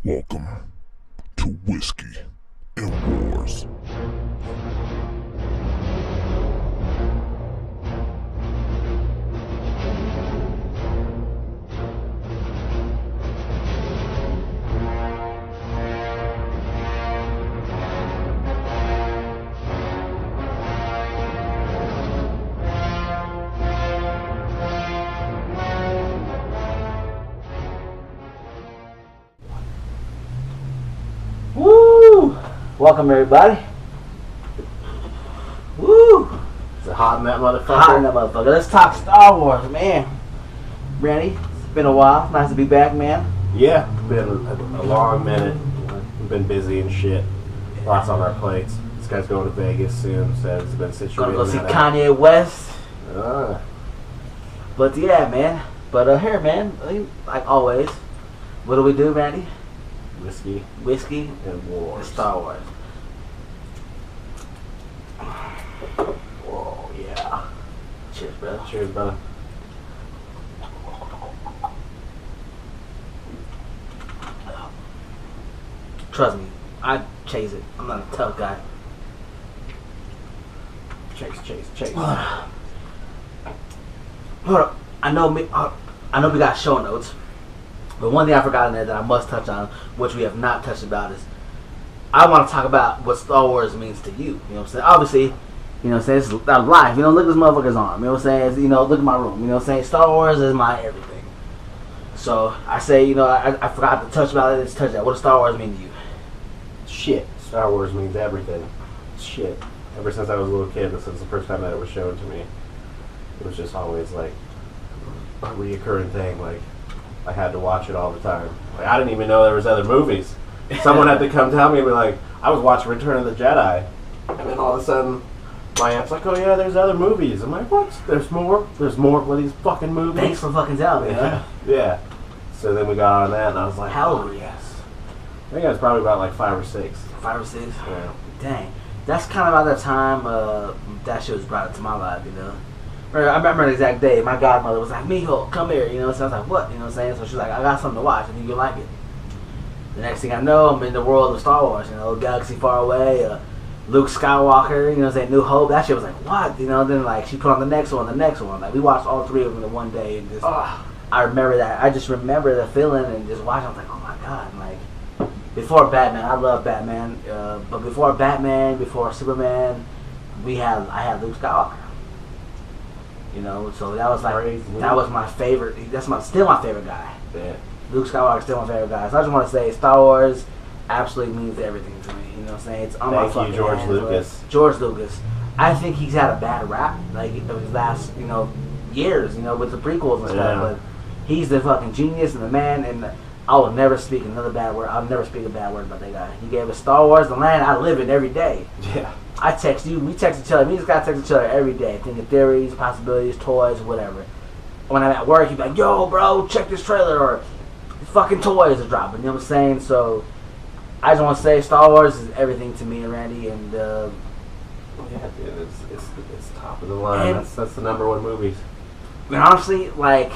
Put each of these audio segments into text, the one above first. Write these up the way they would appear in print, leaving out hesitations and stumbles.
Welcome to Whiskey and Wars. Woo! Welcome everybody. Woo! Is it hot in that motherfucker? Hot in that motherfucker. Let's talk Star Wars, man. Randy, it's been a while. Nice to be back, man. Yeah, been a long minute. We've been busy and shit. Lots on our plates. This guy's going to Vegas soon, so it's been situated. Gonna go see that Kanye West. out. But yeah, man. But here, man, like always, what do we do, Randy? Whiskey Whiskey and Wars. and Star Wars. Whoa, yeah. Cheers, brother. Cheers, brother. Trust me, I chase it. I'm not a tough guy. Chase. Hold up. I know we got show notes, but one thing I forgot in there that I must touch on, which we have not touched about, is I want to talk about what Star Wars means to you. You know what I'm saying? Obviously, you know what I'm saying, it's life. You know, look at this motherfucker's arm. You know what I'm saying? It's, look at my room. You know what I'm saying? Star Wars is my everything. So I say, I forgot to touch about it. Let's touch that. What does Star Wars mean to you? Shit. Star Wars means everything. Shit. Ever since I was a little kid, this is the first time that it was shown to me. It was just always like a reoccurring thing. Like, I had to watch it all the time. Like, I didn't even know there was other movies. Someone had to come tell me, like, I was watching Return of the Jedi, and then all of a sudden, my aunt's like, oh yeah, there's other movies. I'm like, what? There's more of these fucking movies? Thanks for fucking telling me. Yeah. Yeah. So then we got on that, and I was like, How old oh were you? yes. I think I was probably about like 5 or 6. 5 or 6? Yeah. Dang. That's kind of about the time that shit was brought into my life, I remember the exact day. My godmother was like, Mijo, come here, So I was like, what? You know what I'm saying? So she's like, I got something to watch. I think you'll like it. The next thing I know, I'm in the world of Star Wars, Galaxy Far Away, Luke Skywalker, what I'm saying, New Hope. That shit was like, what? Then like she put on the next one. Like we watched all 3 of them in one day, and just I remember that. I just remember the feeling and just watching. I was like, oh my god, and like before Batman, I love Batman, but before Batman, before Superman, I had Luke Skywalker. So that was like that was my favorite. Still my favorite guy. Yeah. Luke Skywalker still my favorite guy. So I just want to say Star Wars absolutely means everything to me. You know what I'm saying? It's on my fucking George hands, Lucas. George Lucas. I think he's had a bad rap, like of his last, years, with the prequels and stuff. Yeah. But he's the fucking genius and the man, and I will never speak another bad word. I'll never speak a bad word about that guy. He gave us Star Wars, the land I live in every day. Yeah. I text you, we text each other. We just gotta text each other every day, thinking theories, possibilities, toys, whatever. When I'm at work, he'd be like, yo, bro, check this trailer, or fucking toys are dropping, you know what I'm saying? So, I just want to say Star Wars is everything to me and Randy, and Yeah, dude, it's top of the line. That's the number one movies. and honestly, like,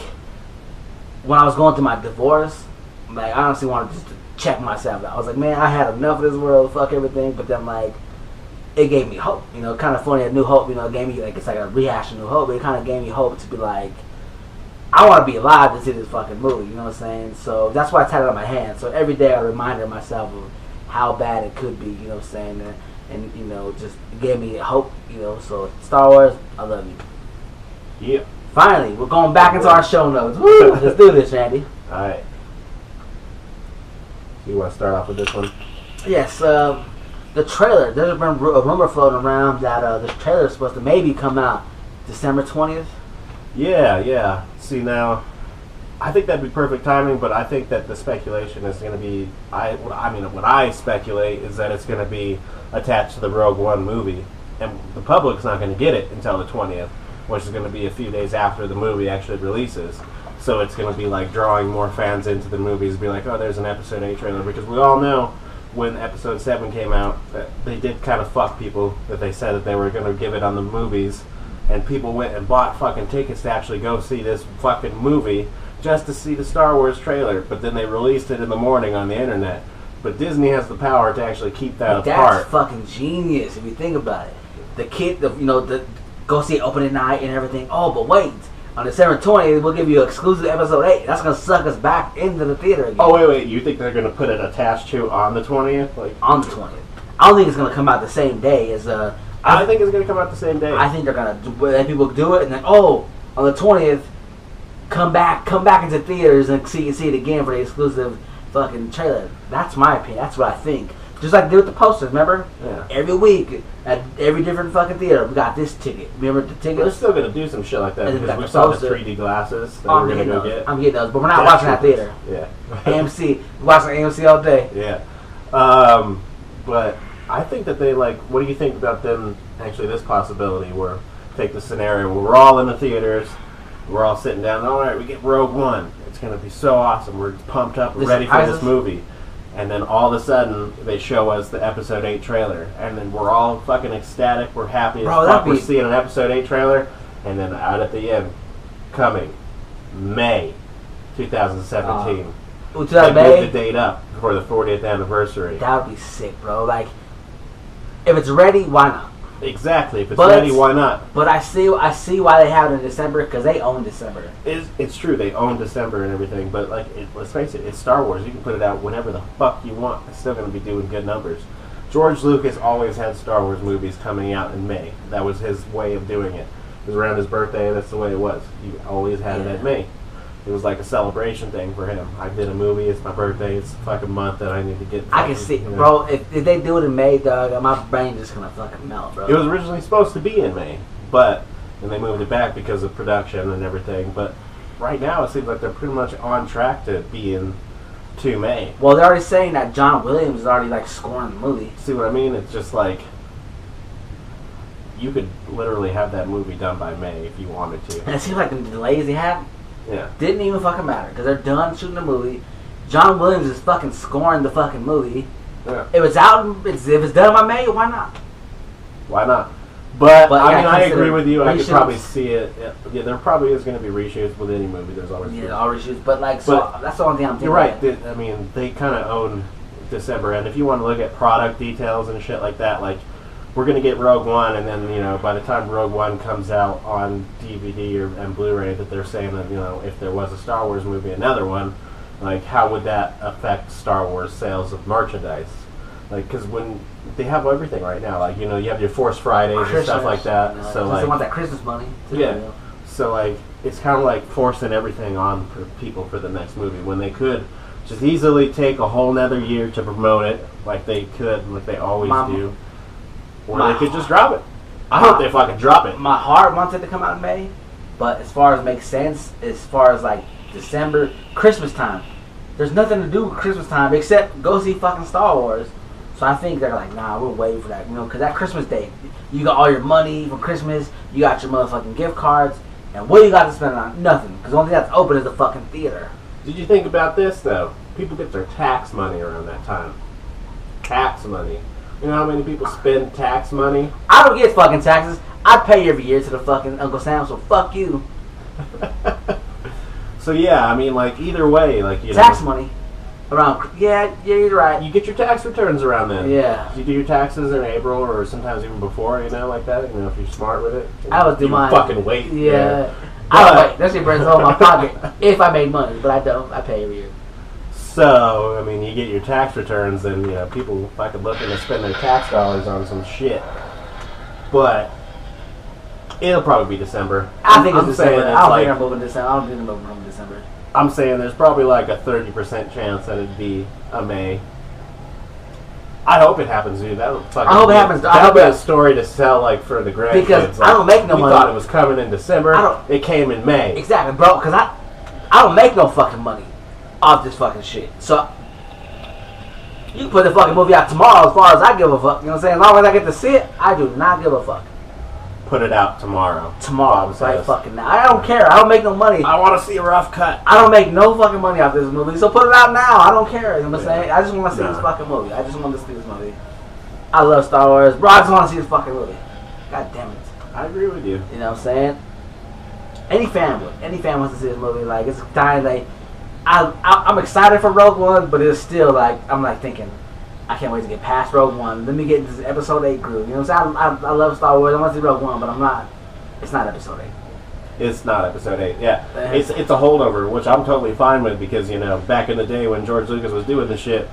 when I was going through my divorce, like, I honestly wanted just to check myself out. I was like, man, I had enough of this world, fuck everything, but then, like, it gave me hope, kind of funny, a New Hope, it gave me, like, it's like a rehash of New Hope, but it kind of gave me hope to be like, I want to be alive to see this fucking movie, you know what I'm saying? So that's why I tatted on my hand. So every day I reminded myself of how bad it could be, you know what I'm saying? And just gave me hope, So Star Wars, I love you. Yeah. Finally, we're going back into our show notes. Woo! Let's do this, Randy. Alright. You want to start off with this one? Yes, the trailer. There's been a rumor floating around that this trailer is supposed to maybe come out December 20th. Yeah. See, now, I think that'd be perfect timing, but I think that the speculation is going to be, what I speculate is that it's going to be attached to the Rogue One movie, and the public's not going to get it until the 20th, which is going to be a few days after the movie actually releases. So it's going to be like drawing more fans into the movies, be like, oh, there's an Episode 8 trailer, because we all know when Episode 7 came out, that they did kind of fuck people, that they said that they were going to give it on the movies, and people went and bought fucking tickets to actually go see this fucking movie, just to see the Star Wars trailer, but then they released it in the morning on the internet. But Disney has the power to actually keep that apart. That's fucking genius if you think about it. The kid, the go see it opening night and everything. Oh, but wait. On December 20th, we'll give you exclusive episode 8. That's going to suck us back into the theater again. Oh, wait. You think they're going to put it attached to on the 20th? On the 20th. I don't think it's going to come out the same day as... I think it's going to come out the same day. I think they're going to let people do it, and then, on the 20th, come back into theaters and see it again for the exclusive fucking trailer. That's my opinion. That's what I think. Just like they do with the posters, remember? Yeah. Every week, at every different fucking theater, we got this ticket. Remember the ticket? We're still going to do some shit like that And because we the saw the poster. 3D glasses that we're going to go get. I'm getting those, but we're not watching that theater. Yeah. AMC. We're watching AMC all day. Yeah. But I think that they, what do you think about them, actually, this possibility where, take the scenario where we're all in the theaters, we're all sitting down, all right, we get Rogue One. It's going to be so awesome. We're pumped up. We're ready for this movie. And then all of a sudden, they show us the Episode 8 trailer. And then we're all fucking ecstatic. We're happy as fuck. We're seeing an Episode 8 trailer. And then out at the end, coming May 2017. They moved the date up for the 40th anniversary. That would be sick, bro. Like, if it's ready, why not? Exactly. If it's ready, why not? But I see why they have it in December, because they own December. It's true, they own December and everything, but let's face it, it's Star Wars. You can put it out whenever the fuck you want. It's still going to be doing good numbers. George Lucas always had Star Wars movies coming out in May. That was his way of doing it. It was around his birthday, that's the way it was. He always had it at May. It was like a celebration thing for him. I did a movie, it's my birthday, it's a fucking month that I need to get... I can see, bro, if they do it in May, dog, my brain just gonna fucking melt, bro. It was originally supposed to be in May, but then they moved it back because of production and everything, but right now it seems like they're pretty much on track to be in 2 May. Well, they're already saying that John Williams is already, scoring the movie. See what I mean? It's just you could literally have that movie done by May if you wanted to. And it seems like the delays they have... Yeah. Didn't even fucking matter because they're done shooting the movie. John Williams is fucking scoring the fucking movie. Yeah. If it's out, if it's done by May, why not? Why not? But I mean, I agree with you. Reshoots. I could probably see it. Yeah, there probably is going to be reshoots with any movie. There's always all reshoots. But so that's the only thing I'm thinking. You're right. I mean, they kind of own December, and if you want to look at product details and shit like that, we're going to get Rogue One, and then, by the time Rogue One comes out on DVD and Blu-ray, that they're saying that, if there was a Star Wars movie, another one, how would that affect Star Wars sales of merchandise? Because when they have everything right now, you have your Force Fridays and stuff like that. So, they want that Christmas money. Too, yeah. So, it's kind of like forcing everything on for people for the next movie when they could just easily take a whole nother year to promote it, like they always do. Or they could just drop it. I hope they fucking drop it. My heart wants it to come out in May, but as far as makes sense, as far as December, Christmas time, there's nothing to do with Christmas time except go see fucking Star Wars. So I think they're nah, we're waiting for that, because that Christmas day, you got all your money for Christmas, you got your motherfucking gift cards, and what you got to spend on? Nothing, because the only thing that's open is the fucking theater. Did you think about this though? People get their tax money around that time. Tax money. You know how many people spend tax money? I don't get fucking taxes. I pay every year to the fucking Uncle Sam, so fuck you. So yeah, I mean, either way, tax money around. Yeah, you're right. You get your tax returns around then. Yeah. You do your taxes in April or sometimes even before, like that. If you're smart with it. I would do mine. Fucking wait. Yeah. I don't wait. That shit brings home my pocket if I made money, but I don't. I pay every year. So, I mean, you get your tax returns, and, people fucking looking to spend their tax dollars on some shit. But it'll probably be December. I think it's December. I don't think I'm moving December. I don't think I'm moving from December. I'm saying there's probably a 30% chance that it'd be a May. I hope it happens, dude. I hope it happens. That'll be a story to sell, for the grandkids. Because I don't make no money. We thought it was coming in December. It came in May. Exactly, bro. Because I don't make no fucking money off this fucking shit. So you can put the fucking movie out tomorrow as far as I give a fuck. You know what I'm saying? As long as I get to see it, I do not give a fuck. Put it out tomorrow. Right fucking now. I don't care. I don't make no money. I want to see a rough cut. I don't make no fucking money off this movie. So put it out now. I don't care. You know what I'm saying? I just want to see this fucking movie. I just want to see this movie. I love Star Wars. Bro, I just want to see this fucking movie. God damn it. I agree with you. You know what I'm saying? Any fan wants to see this movie. Like, it's dying. Like, I'm excited for Rogue One, but it's still like I'm like thinking, I can't wait to get past Rogue One. Let me get into this Episode 8 groove. You know what I'm saying? I love Star Wars. I want to see Rogue One, but I'm not. It's not Episode 8. It's not Episode 8. Yeah, it's a holdover, which I'm totally fine with because back in the day when George Lucas was doing this shit,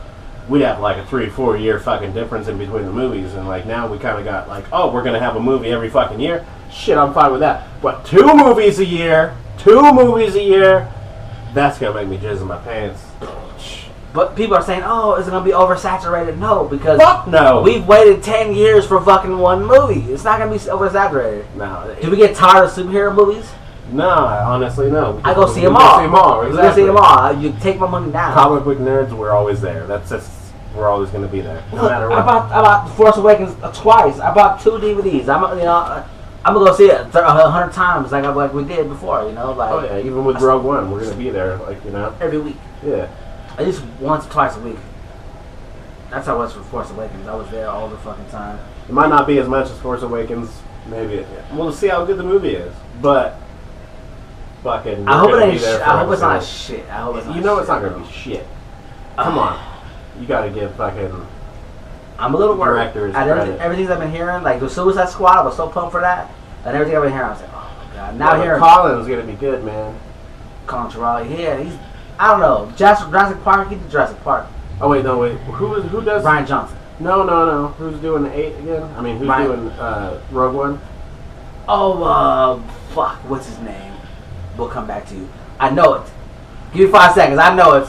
we'd have like a 3-4 year fucking difference in between the movies, and like now we kind of got like, oh, we're gonna have a movie every fucking year. Shit, I'm fine with that. But 2 movies a year, that's gonna make me jizz in my pants. But people are saying, oh, is it gonna be oversaturated? No, because fuck no. We've waited 10 years for fucking one movie. It's not gonna be oversaturated. No. Do we get tired of superhero movies? No, honestly, no. I go see them all. Exactly. We go see them all. You take my money down. Comic book nerds, we're always there. That's just, we're always going to be there, no matter what. I bought Force Awakens twice. I bought 2 DVDs. I'm gonna go see it 100 times, like we did before. Like. Oh yeah, even with Rogue One, we're going to be there, every week. Yeah. At least once or twice a week. That's how it was for Force Awakens. I was there all the fucking time. It might not be as much as Force Awakens. Maybe. We'll see how good the movie is, but. Fucking, I hope it ain't. I hope it's not shit. I hope it's not. It's not gonna be shit. Come on, you gotta give fucking. I'm a little worried. Directors everything I've been hearing, like the Suicide Squad, I was so pumped for that, and everything I've been hearing, I was like, oh my god. Now hearing Colin's gonna be good, man. Colin Trevorrow, he's. I don't know. Jurassic Park. He did Jurassic Park. Oh wait, no wait. Who does? Ryan Johnson. No. Who's doing 8 again? I mean, who's doing Rogue One? Oh, fuck. What's his name? We'll come back to you. I know it. Give me 5 seconds. I know it.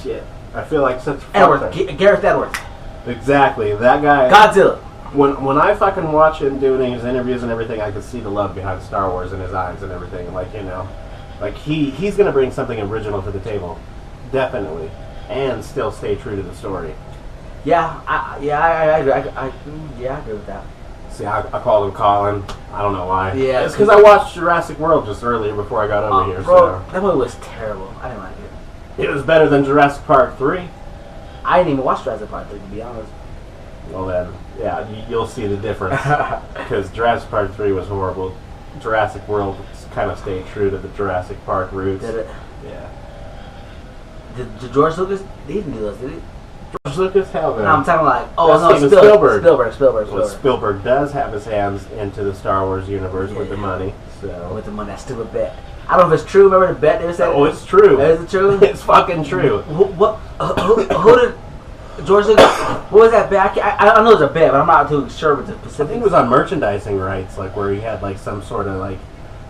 Shit. I feel like such Edwards. Gareth Edwards. Exactly. That guy. Godzilla. When I fucking watch him doing his interviews and everything, I can see the love behind Star Wars in his eyes and everything. Like he's gonna bring something original to the table, definitely, and still stay true to the story. Yeah, I agree with that. See, I called him Colin. I don't know why. Yeah, it's because I watched Jurassic World just earlier before I got over here. Bro, so that movie was terrible. I didn't like it. It was better than Jurassic Park 3. I didn't even watch Jurassic Park 3, to be honest. Well then, yeah, you'll see the difference. Because Jurassic Park 3 was horrible. Jurassic World kind of stayed true to the Jurassic Park roots. Did it? Yeah. Did George Lucas? He didn't do those, did he? George Lucas? Hell no. No, I'm talking like, Spielberg. Spielberg. Well, Spielberg does have his hands into the Star Wars universe with the money. So with the money, that stupid bet. I don't know if it's true. Remember the bet they said? Oh, it's true. Is it true? It's fucking true. Who did George Lucas? What was that bet? I know it's a bet, but I'm not too sure with the specifics. I think it was on merchandising rights, like where he had like some sort of like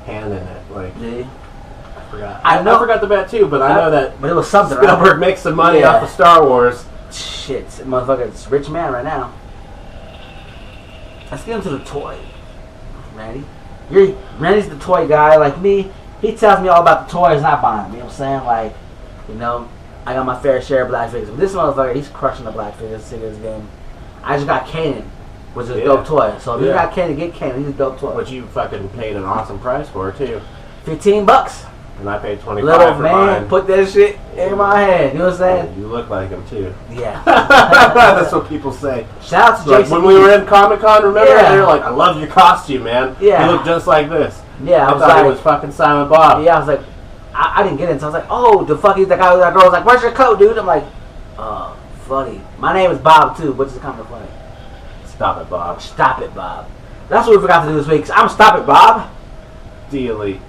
hand in it. Like, did he? I forgot. I forgot the bet too, but I know that. But it was something. Spielberg makes some money off of Star Wars. Shit, motherfucker's rich man right now. Let's get into the toy, Randy. Randy's the toy guy like me. He tells me all about the toys and I buy them. You know what I'm saying? Like, I got my fair share of black figures. But this motherfucker, he's crushing the black figures game. I just got Kanan, which is a dope toy. So if you got Kanan, get Kanan. He's a dope toy. Which you fucking paid an awesome price for too. $15. And I paid $25 Little for man, mine. put that shit in my hand. You know what I'm saying? You look like him too. Yeah. That's what people say. Shout out to Jason. When we were in Comic-Con, remember? They were like, I love your costume, man. Yeah. You look just like this. Yeah, I thought it was fucking Silent Bob. Yeah, I was like, I didn't get it. So I was like, oh, the fuck is that guy? That girl was like, where's your coat, dude? I'm like, funny. My name is Bob too, which is kind of funny. Stop it, Bob. Stop it, Bob. That's what we forgot to do this week. I'm Stop It, Bob. Elite.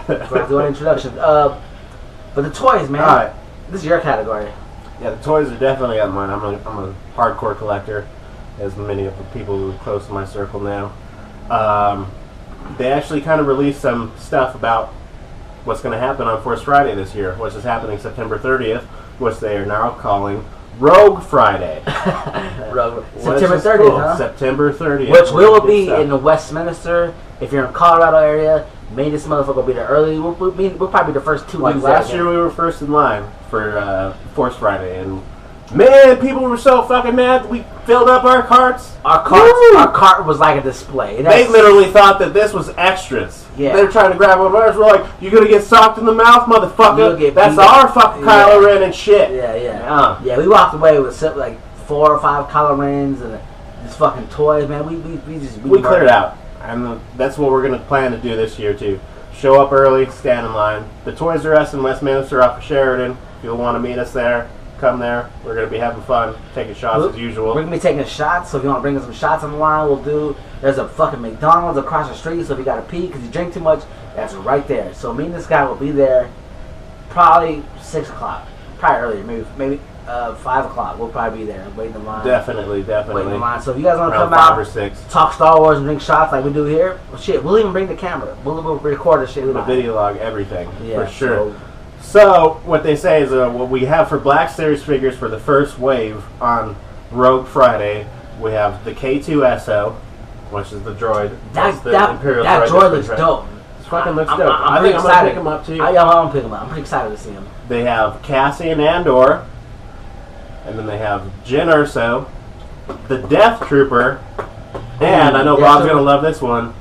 Forgot to do an introduction. But the toys, man. All right. This is your category. Yeah, the toys are definitely on mine. I'm a hardcore collector, as many of the people who are close to my circle now. They actually kind of released some stuff about what's going to happen on Force Friday this year, which is happening September 30th, which they are now calling Rouge Friday. September 30th, cool. huh? September 30th. Which will be in the Westminster. If you're in the Colorado area, maybe this motherfucker will be there early. We'll probably be the first 2 weeks. Last year we were first in line for Force Friday, and man, people were so fucking mad. We filled up our carts. Our cart was like a display. They literally thought that this was extras. Yeah. They're trying to grab one of ours. We're like, you're gonna get socked in the mouth, motherfucker. That's our fucking Kylo Ren and shit. Yeah. Yeah, we walked away with like 4 or 5 Kylo Rens and these fucking toys, man. We cleared out. And that's what we're going to plan to do this year, too. Show up early, stand in line. The Toys R Us in Westminster off of Sheridan. If you'll want to meet us there, come there. We're going to be having fun, taking shots as usual. We're going to be taking shots, so if you want to bring us some shots on the line, we'll do. There's a fucking McDonald's across the street, so if you got to pee because you drink too much, that's right there. So me and this guy will be there probably 6 o'clock. Probably earlier, maybe 5 o'clock. We'll probably be there waiting in line. Definitely. Waiting in line. So if you guys want to Around come 5 out, or 6. talk Star Wars and drink shots like we do here, well, shit, we'll even bring the camera. We'll record the shit. We'll video log everything, for sure. So what they say is what we have for Black Series figures for the first wave on Rogue Friday, we have the K2SO, which is the droid. that Imperial droid looks dope. It fucking looks I'm dope. I pretty think I'm excited. going to pick him up too. I'm going to pick him up. I'm pretty excited to see him. They have Cassian Andor, and then they have Jyn Erso, the Death Trooper, and I know Bob's going to love this one,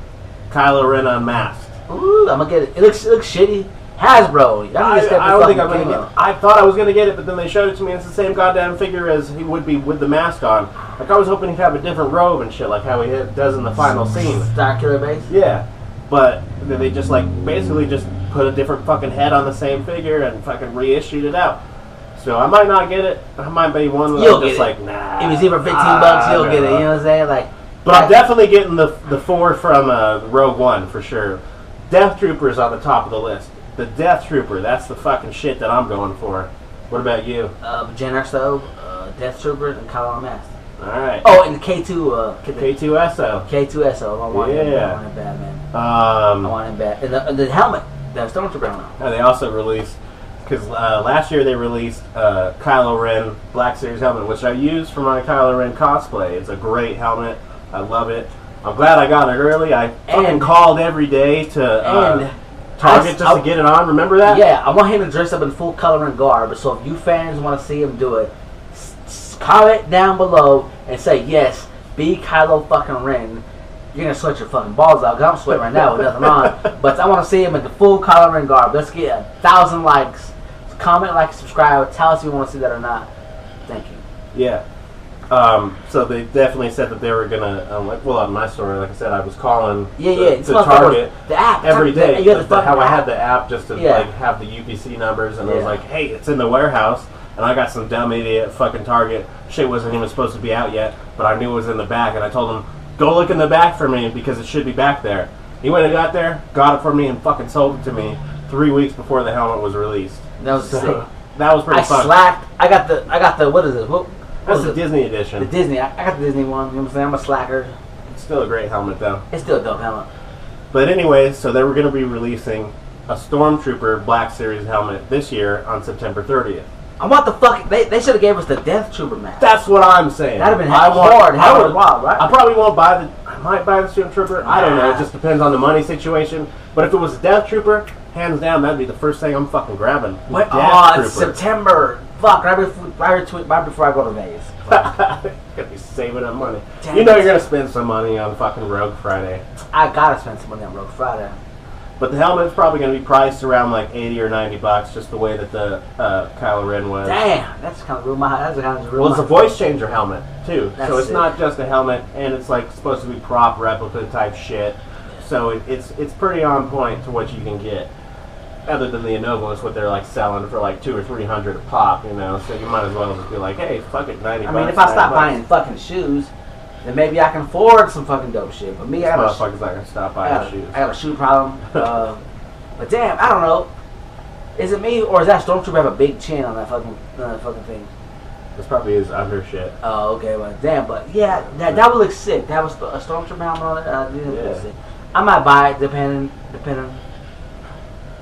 Kylo Ren unmasked. Ooh, I'm going to get it. It looks shitty. Hasbro. I don't think I'm going to get it. I thought I was going to get it, but then they showed it to me, and it's the same goddamn figure as he would be with the mask on. Like, I was hoping he'd have a different robe and shit, like how he does in the final scene. Star Killer base? Yeah. But they just, like, basically just put a different fucking head on the same figure and fucking reissued it out. So I might not get it. I might be one that I'm just like, nah. If it's even $15, you'll get it. You know what I'm saying? Like, but I'm definitely getting the 4 from Rogue One for sure. Death Trooper's on the top of the list. The Death Trooper, that's the fucking shit that I'm going for. What about you? Jyn Erso, Death Trooper, and Kylo Mask. Alright. Oh, and the K2, K2SO. K2SO. I want him bad, man. I want him bad. And the helmet, the Stormtrooper helmet. And they also released, because last year they released Kylo Ren Black Series helmet, which I used for my Kylo Ren cosplay. It's a great helmet. I love it. I'm glad I got it early. I fucking called every day to Target just to get it on. Remember that? Yeah, I want him to dress up in full color and garb. So if you fans want to see him do it, comment down below and say, yes, be Kylo fucking Ren. You're going to sweat your fucking balls out, because I'm sweating right now with nothing on. But I want to see him in the full Kylo Ren garb. Let's get 1,000 likes. So comment, like, subscribe. Tell us if you want to see that or not. Thank you. Yeah. So they definitely said that they were going to, well, on my story, like I said, I was calling the Target the app. every day. How I had the app just to like have the UPC numbers, and I was like, hey, it's in the warehouse. And I got some dumb idiot fucking Target. Shit wasn't even supposed to be out yet, but I knew it was in the back, and I told him, go look in the back for me because it should be back there. He went and got there, got it for me, and fucking sold it to me 3 weeks before the helmet was released. That was sick. That was pretty fun. I slacked. I got the what is it? That's the Disney edition. The Disney. I got the Disney one. You know what I'm saying? I'm a slacker. It's still a great helmet, though. It's still a dope helmet. But anyway, so they were going to be releasing a Stormtrooper Black Series helmet this year on September 30th. I want the fucking. They should have gave us the Death Trooper mask. That's what I'm saying. That'd have been hard. Right? I probably won't buy the. I might buy the Stormtrooper. I don't know. It just depends on the money situation. But if it was a Death Trooper, hands down, that'd be the first thing I'm fucking grabbing. What? Oh, it's September. Fuck! Right before I go to Vegas. Gonna be saving up money. Damn, you know you're gonna spend some money on fucking Rogue Friday. I gotta spend some money on Rogue Friday. But the helmet's probably going to be priced around like $80 or $90, just the way that the Kylo Ren was. Damn, that's kind of ruined my. That's kind of ruined. Well, it's a voice changer helmet too, so it's sick. not just a helmet, and it's like supposed to be prop replica type shit. So it's pretty on point to what you can get. Other than the Innovos, what they're like selling for like $200 or $300 a pop, you know. So you might as well just be like, hey, fuck it, $90. I mean, if I stop buying fucking shoes, then maybe I can afford some fucking dope shit. But me, I got motherfuckers not gonna stop buying shoes. I got a shoe problem. But damn, I don't know. Is it me or is that Stormtrooper have a big chin on that fucking thing? This probably is under shit. Oh, okay. Well, damn. But yeah, that would look sick. That was a Stormtrooper helmet on it. I might buy it depending.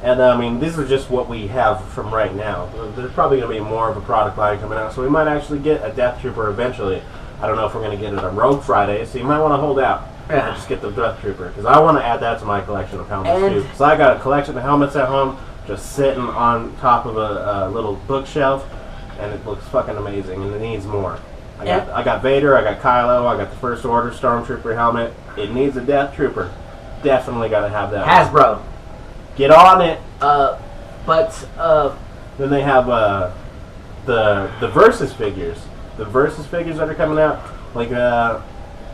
And I mean, these are just what we have from right now. There's probably going to be more of a product line coming out, so we might actually get a Death Trooper eventually. I don't know if we're going to get it on Rogue Friday, so you might want to hold out and just get the Death Trooper, because I want to add that to my collection of helmets too. So I got a collection of helmets at home, just sitting on top of a little bookshelf, and it looks fucking amazing, and it needs more. I got Vader, I got Kylo, I got the First Order Stormtrooper helmet. It needs a Death Trooper. Definitely got to have that. Hasbro. Get on it. Then they have the Versus figures. The Versus figures that are coming out. Like I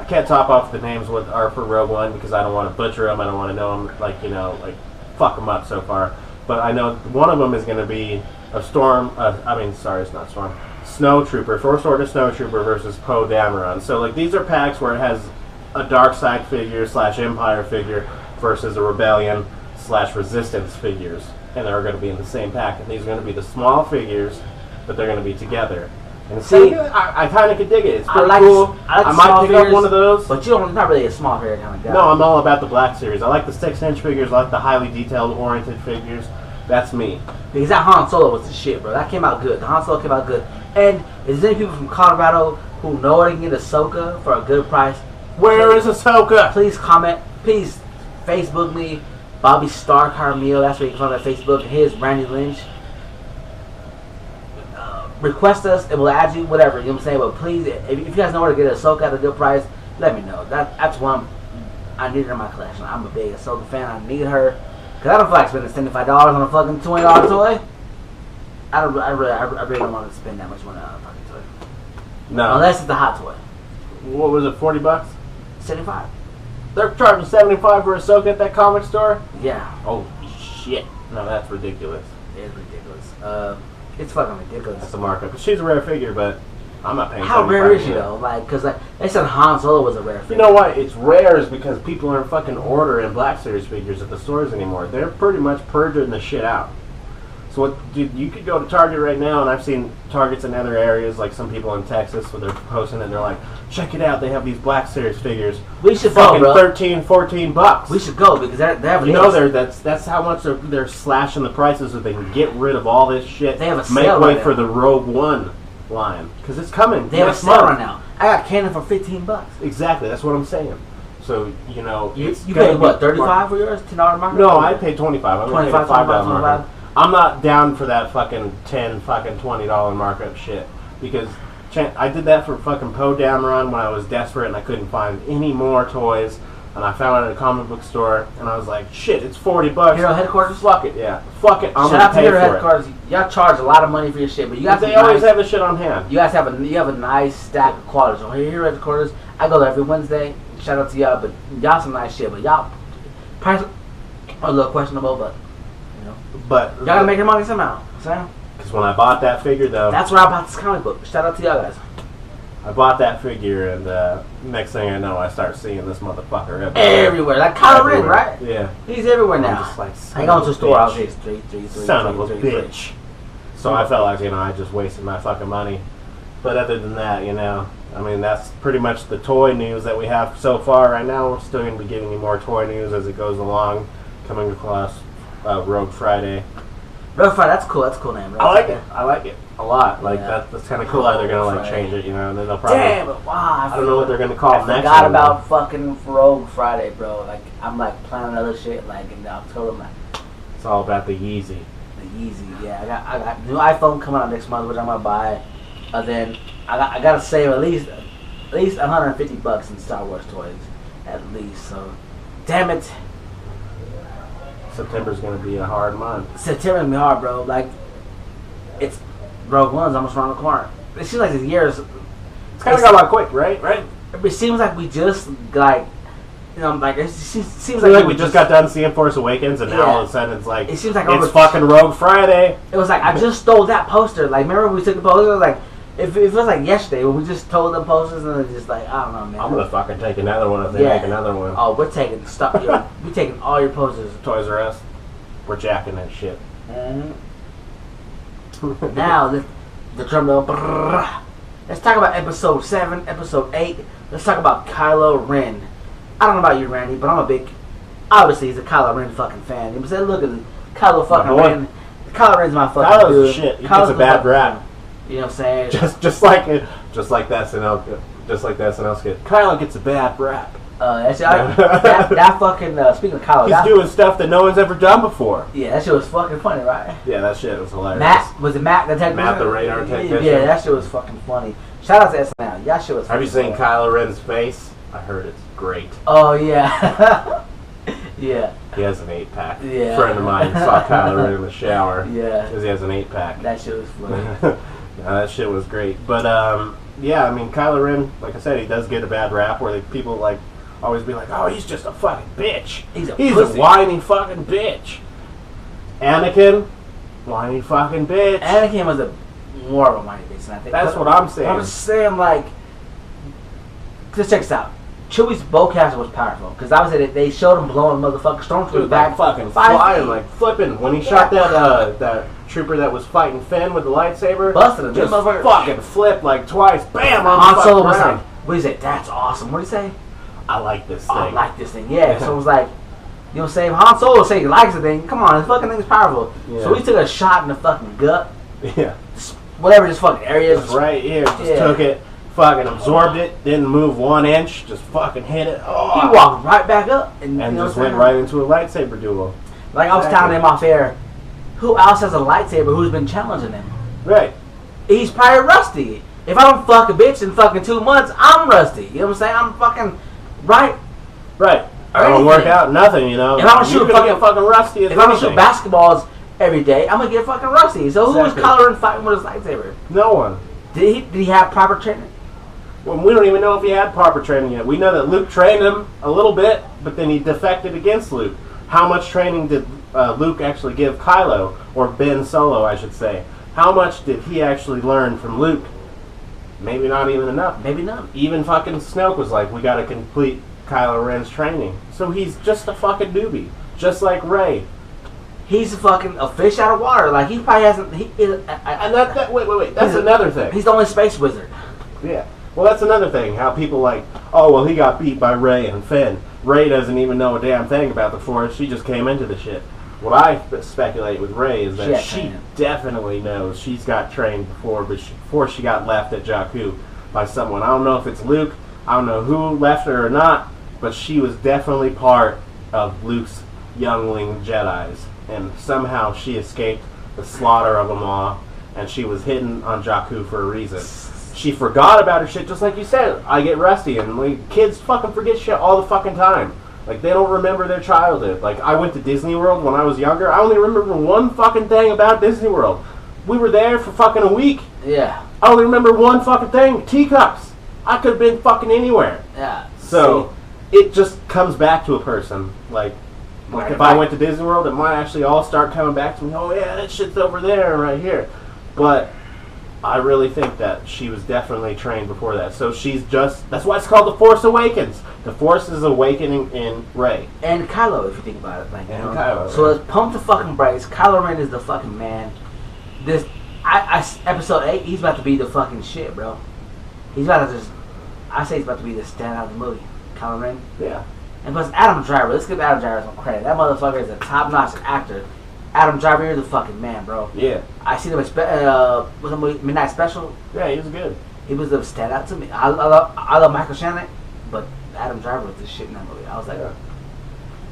can't top off the names what are for Rogue One because I don't want to butcher them. I don't want to know them like fuck them up so far. But I know one of them is going to be a Storm. It's not Storm. Snow Trooper, First Order Snow Trooper versus Poe Dameron. So like these are packs where it has a dark side figure / Empire figure versus a Rebellion / Resistance figures, and they're going to be in the same pack. And these are going to be the small figures, but they're going to be together. And see, I kind of could dig it. It's pretty cool. I might pick up one of those. But you're not really a small figure kind of guy. No, I'm all about the Black Series. I like the 6-inch figures. I like the highly detailed oriented figures. That's me. Because that Han Solo was the shit, bro. That came out good. The Han Solo came out good. And is there any people from Colorado who know where they can get Ahsoka for a good price? Where is Ahsoka? Please comment. Please Facebook me. Bobby Star Carmel. That's where you can find me on Facebook. Here's Randy Lynch. Request us and we'll add you, whatever, you know what I'm saying? But please, if you guys know where to get Ahsoka at a good price, let me know. That's one I need her in my collection. I'm a big Ahsoka fan. I need her. Because I don't feel like spending $75 on a fucking $20 toy. I really don't want to spend that much money on a fucking toy. No. Unless it's a hot toy. What was it, $40? 75. They're charging $75 for Ahsoka at that comic store? Yeah. Oh, shit. No, that's ridiculous. It is ridiculous. It's fucking ridiculous. That's a markup. She's a rare figure, but I'm not paying. How rare is she though? Like, cause like they said Han Solo was a rare figure. You know what? It's rare is because people aren't fucking ordering Black Series figures at the stores anymore. They're pretty much purging the shit out. So what? Dude, you could go to Target right now, and I've seen Targets in other areas, like some people in Texas, where they're posting it. And they're like, "Check it out! They have these Black Series figures. We should fucking go, bro. $13-14. We should go because they have. You know, that's how much they're slashing the prices so they can get rid of all this shit. They have a make sale way right for now. the Rogue One line because it's coming. They have a next sale month. right now. I got Canon for $15. Exactly, that's what I'm saying. So you know, You paid what, $35 for yours? $10 market? No, I paid $25. I'm gonna pay a $5 $25. markup. I'm not down for that fucking $20 markup shit because I did that for fucking Poe Dameron when I was desperate and I couldn't find any more toys, and I found it at a comic book store and I was like, shit, it's $40. Hero Headquarters? Fuck it, yeah, fuck it. I'm Shout out gonna to pay Hero for it. Headquarters. Y'all charge a lot of money for your shit, but you guys They always have the shit on hand. You guys have a nice stack of quality. So Hero Headquarters, I go there every Wednesday. Shout out to y'all, but y'all some nice shit. But y'all price a little questionable, but you know, But y'all gotta make your money somehow. Sam. Because when I bought that figure, though, That's where I bought this comic book. Shout out to y'all guys. I bought that figure, and next thing I know, I start seeing this motherfucker Everywhere, like Kylo Ren, right? Yeah. He's everywhere I'm now. just like, I go to a store, I'll bitch. say three. Son of a bitch. So I felt like, I just wasted my fucking money. But other than that, I mean, that's pretty much the toy news that we have so far right now. We're still going to be giving you more toy news as it goes along, coming across Rogue Friday. Rogue Friday, that's cool. That's a cool name. Right? I like it. I like it a lot. Like, Yeah. that's kind of cool how they're going to, like, change it, and then they'll probably... Damn, but wow. I don't know what they're going to call I it next. forgot about fucking Rogue Friday, bro. Like, I'm like planning other shit, like in October. I'm like, It's all about the Yeezy. the Yeezy, yeah. I got new iPhone coming out next month, which I'm gonna buy. Then I gotta save at least $150 in Star Wars toys, at least. So, damn it, September's going to be a hard month. September's gonna be hard, bro. Like, it's Rogue One's almost around the corner. It seems like this year's. It's kind of got a lot quick, right? Right? It seems like we just like, like it seems like we just got done seeing Force Awakens, and now all of a sudden it's like it seems like it's fucking Rogue Friday. It was like I just stole that poster. Like, remember when we took the poster? It was like it was like yesterday when we just stole the posters, and it's just like, I don't know, man. I'm gonna fucking take another one if they make another one. Oh, we're taking we're taking all your posters. Toys R Us, we're jacking that shit. Mm-hmm. Now the drum roll. Brrr. Let's talk about episode 7, episode 8. Let's talk about Kylo Ren. I don't know about you, Randy, but I'm a big. Obviously, he's a Kylo Ren fucking fan. He said, "Look at Kylo fucking Ren. Kylo Ren's my fucking Kylo's dude. shit. He Kylo's gets a bad rap. You know what I'm saying? Just like that SNL skit. Kylo gets a bad rap. That fucking speaking of Kylo, he's doing stuff that no one's ever done before. Yeah, that shit was fucking funny, right? Yeah, that shit was hilarious. Matt the technician? Matt the radar technician. Yeah, that shit was fucking funny. Shout out to SNL. That shit was. Have you seen Kylo Ren's face? I heard it's great. Oh yeah, yeah. He has an 8-pack. Yeah. A friend of mine saw Kylo Ren in the shower. Yeah. Because he has an 8-pack. That shit was funny. That shit was great. But yeah, I mean, Kylo Ren, like I said, he does get a bad rap where people like always be like, "Oh, he's just a fucking bitch. He's a pussy. whiny fucking bitch." Anakin, whiny fucking bitch. Anakin was more of a whiny bitch than I think. That's what I'm saying. I'm just saying, like, just check this out. Chewie's bowcaster was powerful because obviously they showed him blowing motherfucking stormtroopers back, fucking 5 flying, feet. like flipping. When he shot that trooper that was fighting Finn with the lightsaber, Busted him. just Motherfucker. fucking flipped like twice. Bam! On Han the Solo fucking was ground. like, what did he say? That's awesome. What did he say? I like this thing. Oh, I like this thing. Yeah. So it was like, you know what I'm saying? Han Solo saying he likes the thing. Come on, this fucking thing's powerful. Yeah. So he took a shot in the fucking gut. Yeah. Whatever, just fucking area. Just right here. Just took it. Fucking absorbed it. Didn't move 1 inch. Just fucking hit it. Oh. He walked right back up and you know just what I'm went saying? right into a lightsaber duel. Like I was telling him off air, who else has a lightsaber who's been challenging him? Right. He's probably rusty. If I don't fuck a bitch in fucking 2 months, I'm rusty. You know what I'm saying? I'm fucking right. Right. I don't anything. work out, nothing, you know. If I don't shoot You're gonna get fucking rusty as If I don't anything. shoot basketballs every day, I'm gonna get fucking rusty. So who was Exactly. Kylo Ren fighting with his lightsaber? No one. Did he have proper training? Well, we don't even know if he had proper training yet. We know that Luke trained him a little bit, but then he defected against Luke. How much training did Luke actually give Kylo, or Ben Solo, I should say? How much did he actually learn from Luke? Maybe not even enough. Maybe not. Even fucking Snoke was like, we gotta complete Kylo Ren's training. So he's just a fucking newbie. Just like Rey. He's a fish out of water. Like he probably hasn't. And wait. That's another thing. He's the only space wizard. Yeah. Well, that's another thing. How people like, oh, well, he got beat by Rey and Finn. Rey doesn't even know a damn thing about the Force. She just came into the shit. What I speculate with Rey is that she definitely knows. She's got trained before she got left at Jakku by someone. I don't know if it's Luke. I don't know who left her or not, but she was definitely part of Luke's youngling Jedis. And somehow she escaped the slaughter of them all, and she was hidden on Jakku for a reason. She forgot about her shit, just like you said. I get rusty, and like, kids fucking forget shit all the fucking time. Like, they don't remember their childhood. Like, I went to Disney World when I was younger. I only remember one fucking thing about Disney World. We were there for fucking a week. Yeah. I only remember one fucking thing. Teacups. I could have been fucking anywhere. Yeah. So, it just comes back to a person. Like if I went to Disney World, it might actually all start coming back to me. Oh, yeah, that shit's over there right here. But I really think that she was definitely trained before that. So she's just... That's why it's called The Force Awakens. The Force is awakening in Rey. And Kylo, if you think about it. Like, you know? Kylo. So let's pump the fucking brakes. Kylo Ren is the fucking man. Episode 8, he's about to be the fucking shit, bro. He's about to just... I say he's about to be the standout of the movie. Kylo Ren. Yeah. And plus Adam Driver. Let's give Adam Driver some credit. That motherfucker is a top-notch actor. Adam Driver, you're the fucking man, bro. Yeah. I seen him with the movie Midnight Special. Yeah, he was good. He was the standout to me. I love Michael Shannon, but Adam Driver was the shit in that movie. I was like, Yeah.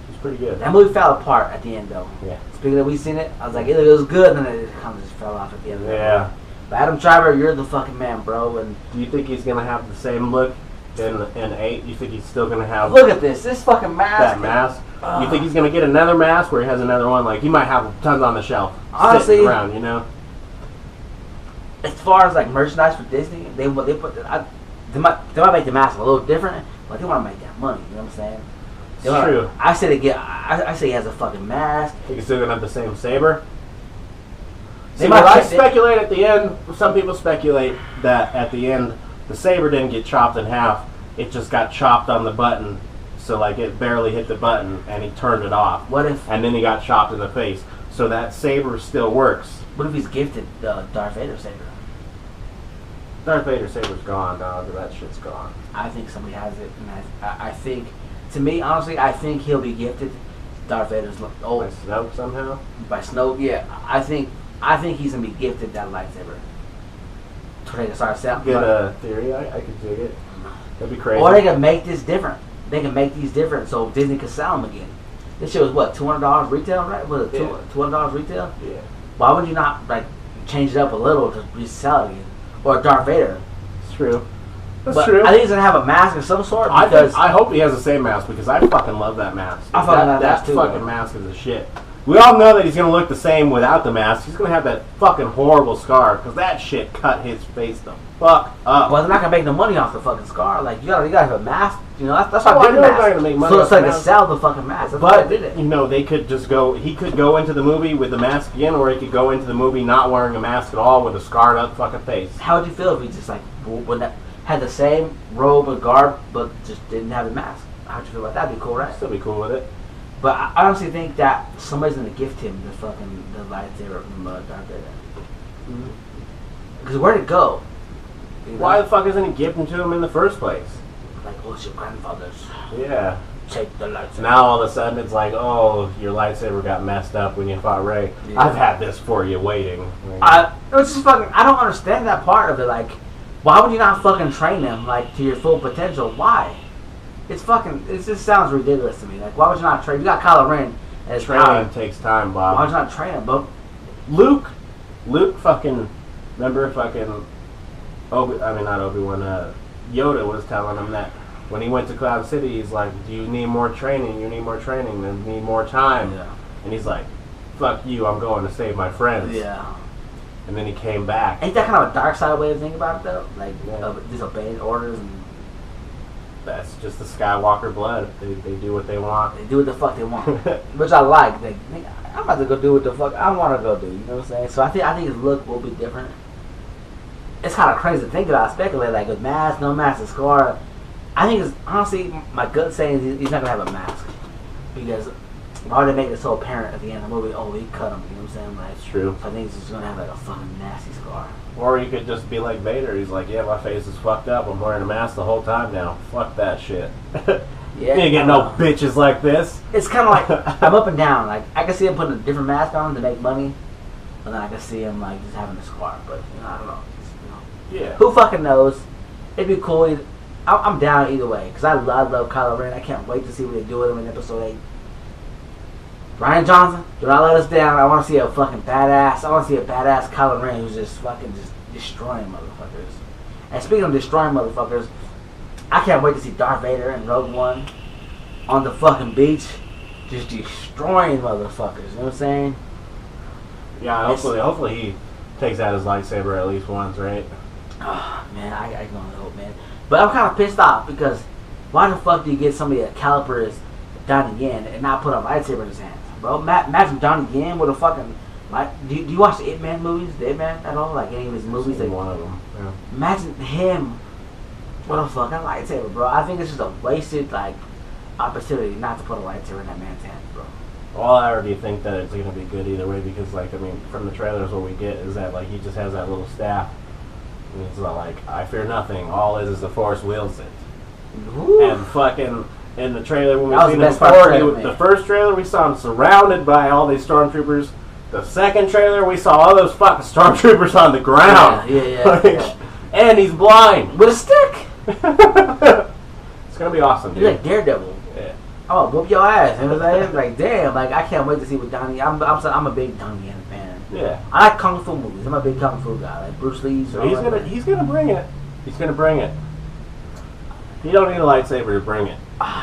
He was pretty good. that movie fell apart at the end, though. Yeah. Speaking of, we seen it. I was like, it was good, and then it kind of just fell off at the end. Yeah. But Adam Driver, you're the fucking man, bro. And Do you think he's going to have the same look in 8? You think he's still going to have look at this fucking mask. that mask? You think he's going to get another mask where he has another one? Like, he might have tons on the shelf. Honestly, sitting around, you know? as far as like merchandise for Disney, they might make the mask a little different, but they want to make that money. You know what I'm saying? It's true. I say he has a fucking mask. Think he's still going to have the same saber? They See, might what I check it. speculate at the end, some people speculate that at the end, the saber didn't get chopped in half. It just got chopped on the button. So, like, it barely hit the button, and he turned it off. What if? And then he got chopped in the face. So that saber still works. What if he's gifted the Darth Vader saber? Darth Vader's saber's gone, dog. That shit's gone. I think somebody has it, and I think, to me, honestly, I think he'll be gifted Darth Vader's By old Snoke somehow? by Snoke. Yeah, I think he's gonna be gifted that lightsaber. So they can start selling. Good theory. I could dig it. That'd be crazy. Or they can make this different. They can make these different so Disney can sell them again. This shit was what, $200 retail, right? Was it $200 retail? Yeah. Why would you not like change it up a little to resell it again? Or Darth Vader? It's true. That's But true. I think he's gonna have a mask of some sort because I hope he has the same mask because I fucking love that mask. I fucking love that that too, fucking bro. mask is a shit. We all know that he's gonna look the same without the mask. He's gonna have that fucking horrible scar because that shit cut his face the fuck up. Well, they're not gonna make no money off the fucking scar. Like you gotta have a mask. You know that's why Oh, I I did know the they're not mask. gonna make money So off it's like the to mask. sell the fucking mask. That's why But I did it. you know, they could just go. He could go into the movie with the mask again, or he could go into the movie not wearing a mask at all with a scarred up fucking face. How would you feel if he just like had the same robe or garb but just didn't have the mask? How'd you feel about that? That'd be cool, right? Still be cool with it. But I honestly think that somebody's gonna gift him the lightsaber from Darth Vader. Because where'd it go? You know? Why the fuck isn't he giving to him in the first place? Like, oh, it's your grandfather's. Yeah. Take the lightsaber. Now all of a sudden it's like, oh, your lightsaber got messed up when you fought Rey. Yeah. I've had this for you waiting. It's just fucking. I don't understand that part of it. Like, why would you not fucking train him like to your full potential? Why? It's fucking. It just sounds ridiculous to me. Like, why would you not train? You got Kylo Ren as Training takes time, Bob. Why would you not train him? But Luke fucking, remember fucking, not Obi-Wan, Yoda was telling him that when he went to Cloud City, he's like, do you need more training? You need more training, then you need more time. Yeah. And he's like, fuck you, I'm going to save my friends. Yeah. And then he came back. Ain't that kind of a dark side way of thinking about it though? Like, Yeah. disobeying orders and That's just the Skywalker blood. They do what they want. they do what the fuck they want, which I like. They, I'm about to go do what the fuck I want to go do. You know what I'm saying? So I think his look will be different. It's kind of crazy to think about, speculate like with mask, no mask, the scar. I think it's honestly my gut saying he's not gonna have a mask because why would they make it so apparent at the end of the movie? Oh, he cut him. You know what I'm saying? Like, That's true. So I think he's just gonna have like a fucking nasty scar. Or you could just be like Vader. He's like, yeah, my face is fucked up. I'm wearing a mask the whole time now. Fuck that shit. Yeah, You ain't get no bitches like this. It's kind of like I'm up and down. Like I can see him putting a different mask on to make money, and then I can see him like just having a scar. But I don't know. Yeah. Who fucking knows? It'd be cool. I'm down either way because I love Kylo Ren. I can't wait to see what they do with him in Episode 8. Ryan Johnson, do not let us down. I want to see a fucking badass. I want to see a badass Kylo Ren who's just fucking just destroying motherfuckers. And speaking of destroying motherfuckers, I can't wait to see Darth Vader and Rogue One on the fucking beach, just destroying motherfuckers. You know what I'm saying? Yeah, hopefully he takes out his lightsaber at least once, right? Oh, man, I can only hope, man. But I'm kind of pissed off because why the fuck do you get somebody that calipers Donnie Yen and not put a lightsaber in his hands, bro? Imagine Donnie Yen with a fucking do you watch the Ip Man movies? The Ip Man at all? Like any of his movies? Like one of them. Yeah. Imagine him with a fucking lightsaber, bro. I think it's just a wasted opportunity not to put a lightsaber in that man's hands, bro. Well, I already think that it's gonna be good either way because, from the trailers, what we get is that he just has that little staff. And it's not like, I fear nothing. All is the Force wields it. Ooh. And fucking in the trailer when we That was seen the him best part of the trailer, the man. first trailer we saw him surrounded by all these stormtroopers. The second trailer we saw all those fucking stormtroopers on the ground. Yeah. And he's blind. With a stick. It's gonna be awesome, He's dude. like Daredevil. Yeah. Oh, whoop your ass. You know what I'm saying? Like, damn. Like, I can't wait to see what Donnie. I'm a big Donnie Yen fan. Yeah. I like kung fu movies. I'm a big kung fu guy. Like Bruce Lee's. So he's gonna bring it. He's gonna bring it. You don't need a lightsaber to bring it.